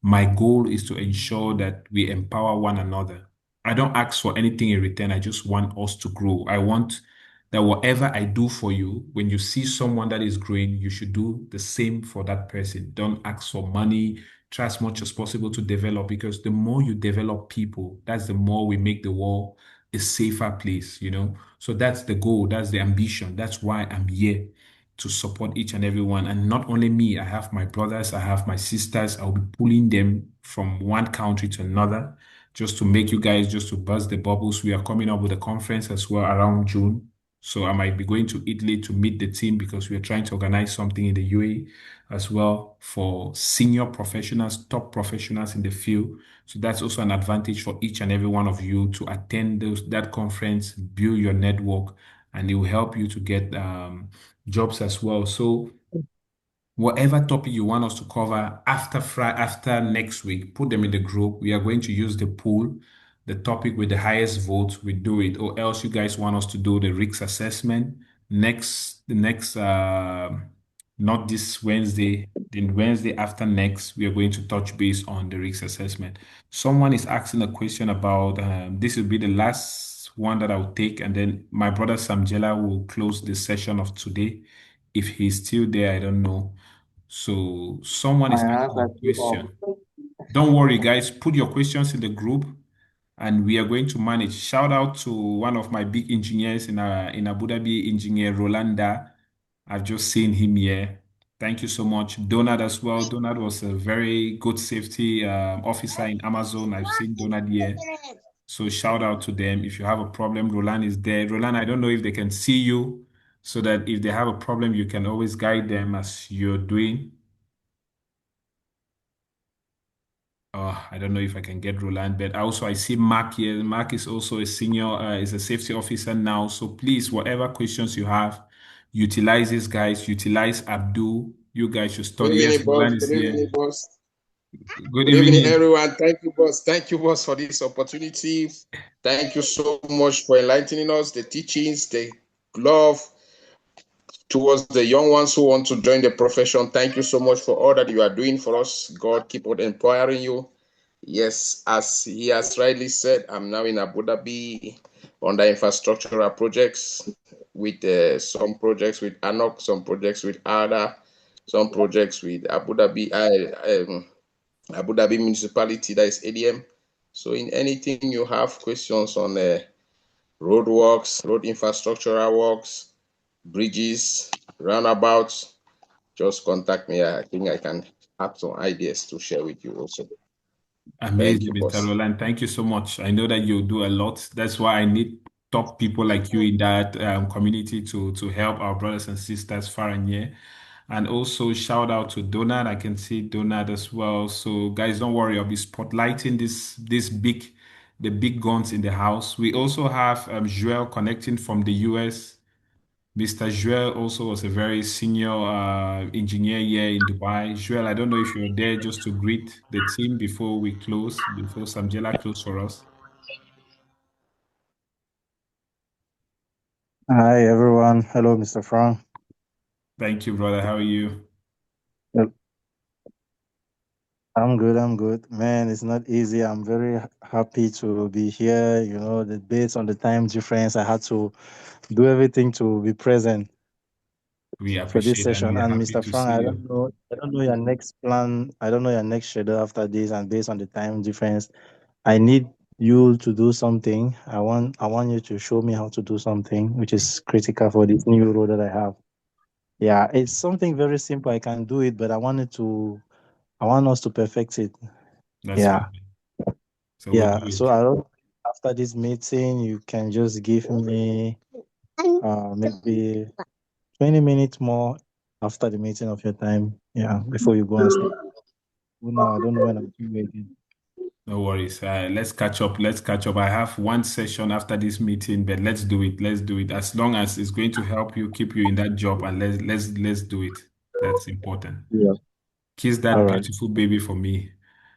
My goal is to ensure that we empower one another. I don't ask for anything in return. I just want us to grow. I want that whatever I do for you, when you see someone that is growing, you should do the same for that person. Don't ask for money. Try as much as possible to develop because the more you develop people, that's the more we make the world a safer place. So that's the goal, that's the ambition. That's why I'm here to support each and every one. And not only me, I have my brothers, I have my sisters. I'll be pulling them from one country to another just to make you guys, just to bust the bubbles. We are coming up with a conference as well around June. So I might be going to Italy to meet the team because we are trying to organize something in the UAE as well for senior professionals, top professionals in the field. So that's also an advantage for each and every one of you to attend that conference, build your network, and it will help you to get jobs as well. So whatever topic you want us to cover after next week, put them in the group. We are going to use the pool, the topic with the highest vote, we do it. Or else you guys want us to do the risk assessment the next not this Wednesday, the Wednesday after next, we are going to touch base on the risk assessment. Someone is asking a question about this will be the last one that I will take, and then my brother Samjela will close the session of today. If he's still there, I don't know. So someone My is hands asking are a still up. question. Don't worry, guys. Put your questions in the group, and we are going to manage. Shout out to one of my big engineers in Abu Dhabi, Engineer Rolanda. I've just seen him here. Thank you so much, Donald as well. Donald was a very good safety officer in Amazon. I've seen Donald here. So shout out to them. If you have a problem, Roland is there. Roland, I don't know if they can see you, so that if they have a problem, you can always guide them as you're doing. I don't know if I can get Roland, but also I see Mark here. Mark is also a senior, is a safety officer now. So please, whatever questions you have, utilize these guys, utilize Abdul. You guys should Good study. Yes, evening, boss. Roland is Good evening, here. boss. Good Good evening, evening. everyone. Thank you, boss. Thank you, boss, for this opportunity. Thank you so much for enlightening us, the teachings, the love towards the young ones who want to join the profession. Thank you so much for all that you are doing for us. God keep on empowering you. Yes, as he has rightly said, I'm now in Abu Dhabi under infrastructural projects with some projects with ANOC, some projects with ADA, some projects with Abu Dhabi municipality, that is ADM. So in anything you have questions on road works, road infrastructural works, bridges, roundabouts, just contact me. I think I can have some ideas to share with you also. Thank Amazing, you, Mr. boss. Roland. Thank you so much. I know that you do a lot. That's why I need top people like you in that community to help our brothers and sisters far and near. And also shout out to Donald. I can see Donald as well. So guys, don't worry. I'll be spotlighting the big guns in the house. We also have Joel connecting from the US. Mr. Joel also was a very senior engineer here in Dubai. Joel, I don't know if you're there just to greet the team before we close, before Samjela close for us. Hi, everyone. Hello, Mr. Frank. Thank you, brother. How are you? Yep. I'm good. I'm good. Man, it's not easy. I'm very happy to be here. You know, based on the time difference, I had to do everything to be present We for this appreciate it, and session. we are And happy Mr. to Frank, see I you. don't know, I don't know your next plan. I don't know your next schedule after this. And based on the time difference, I need you to do something. I want you to show me how to do something, which is critical for this new role that I have. Yeah, it's something very simple. I can do it, but I want us to perfect it. That's Yeah. fine. So we'll Yeah. do So it. I don't, after this meeting, you can just give me maybe 20 minutes more after the meeting of your time. Yeah, before you go and sleep. Now I don't know when I'm due again. No worries. Let's catch up. Let's catch up. I have one session after this meeting, but let's do it. Let's do it. As long as it's going to help you keep you in that job, and let's do it. That's important. Yeah. Kiss All that right. beautiful baby for me.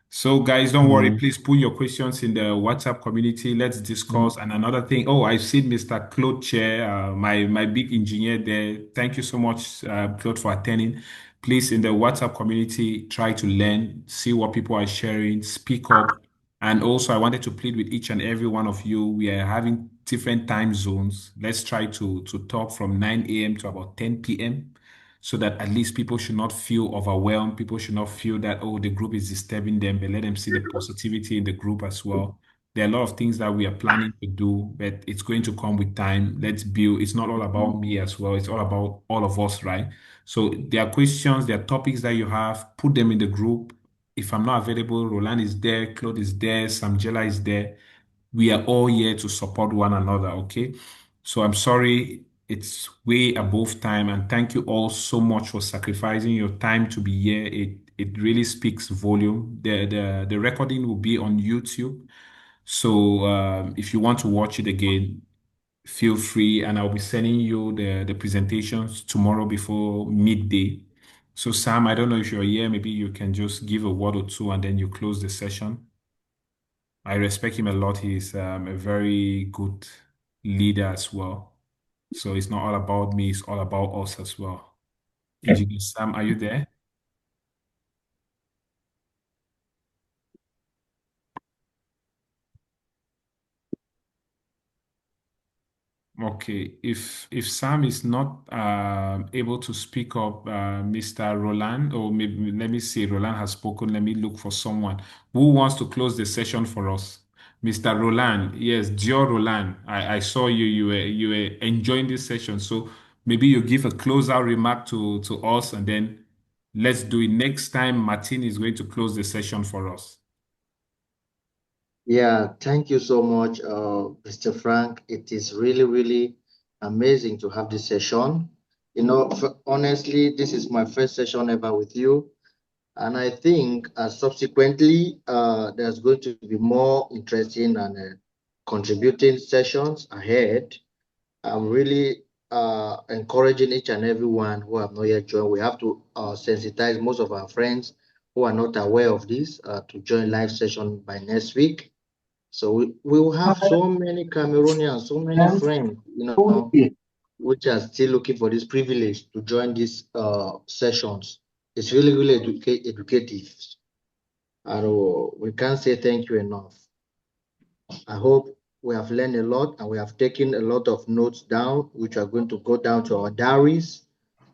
So, guys, don't worry. Mm. Please put your questions in the WhatsApp community. Let's Mm. discuss. And another thing, oh, I've seen Mr. Claude Chair, my big engineer there. Thank you so much, Claude, for attending. Please, in the WhatsApp community, try to learn, see what people are sharing, speak up. And also, I wanted to plead with each and every one of you. We are having different time zones. Let's try to talk from 9 a.m. to about 10 p.m so that at least people should not feel overwhelmed. People should not feel that, oh, the group is disturbing them, but let them see the positivity in the group as well. There are a lot of things that we are planning to do, but it's going to come with time. Let's build. It's not all about me as well. It's all about all of us, right? So there are questions, there are topics that you have, put them in the group. If I'm not available, Roland is there, Claude is there, Samjela is there. We are all here to support one another, okay? So I'm sorry it's way above time, and thank you all so much for sacrificing your time to be here. It really speaks volume. The recording will be on YouTube. So if you want to watch it again, feel free, and I'll be sending you the presentations tomorrow before midday. So Sam, I don't know if you're here, maybe you can just give a word or two and then you close the session. I respect him a lot. He's a very good leader as well. So it's not all about me, it's all about us as well. Engineer Sam, are you there? Okay, if Sam is not able to speak up, Mr. Roland, or maybe let me see, Roland has spoken. Let me look for someone who wants to close the session for us. Mr. Roland, yes, Gio Roland. I saw you. You were enjoying this session, so maybe you give a closeout remark to us, and then let's do it. Next time, Martin is going to close the session for us. Yeah, thank you so much, Mr. Frank. It is really, really amazing to have this session. You know, honestly, this is my first session ever with you. And I think subsequently, there's going to be more interesting and contributing sessions ahead. I'm really encouraging each and everyone who have not yet joined. We have to sensitize most of our friends who are not aware of this to join live session by next week. So we will have so many Cameroonians, so many friends, you know, which are still looking for this privilege to join these sessions. It's really, really educative. And we can't say thank you enough. I hope we have learned a lot and we have taken a lot of notes down, which are going to go down to our diaries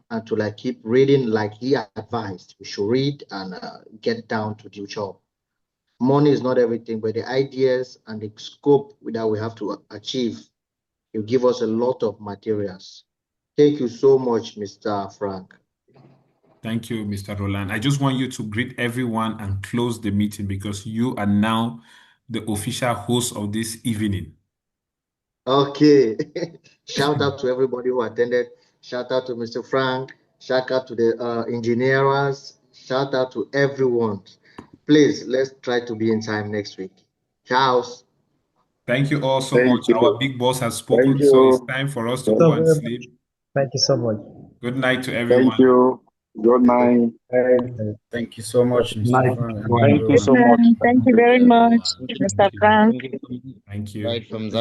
and to like keep reading like he advised. We should read and get down to the job. Money is not everything, but the ideas and the scope that we have to achieve, you give us a lot of materials. Thank you so much, Mr. Frank. Thank you, Mr. Roland. I just want you to greet everyone and close the meeting because you are now the official host of this evening. Okay. Shout out to everybody who attended. Shout out to Mr. Frank. Shout out to the engineers. Shout out to everyone. Please, let's try to be in time next week. Ciao. Thank you all so Thank much. Our you. big boss has Thank spoken, so it's you. time for us to Thank you go and very much. sleep. Thank you so much. Good night to everyone. Thank you. Good night. Thank you so much, Mr. Night. Frank, and Thank you everyone. so much. Thank you very much, Mr. Thank you. Frank. Thank you. Right from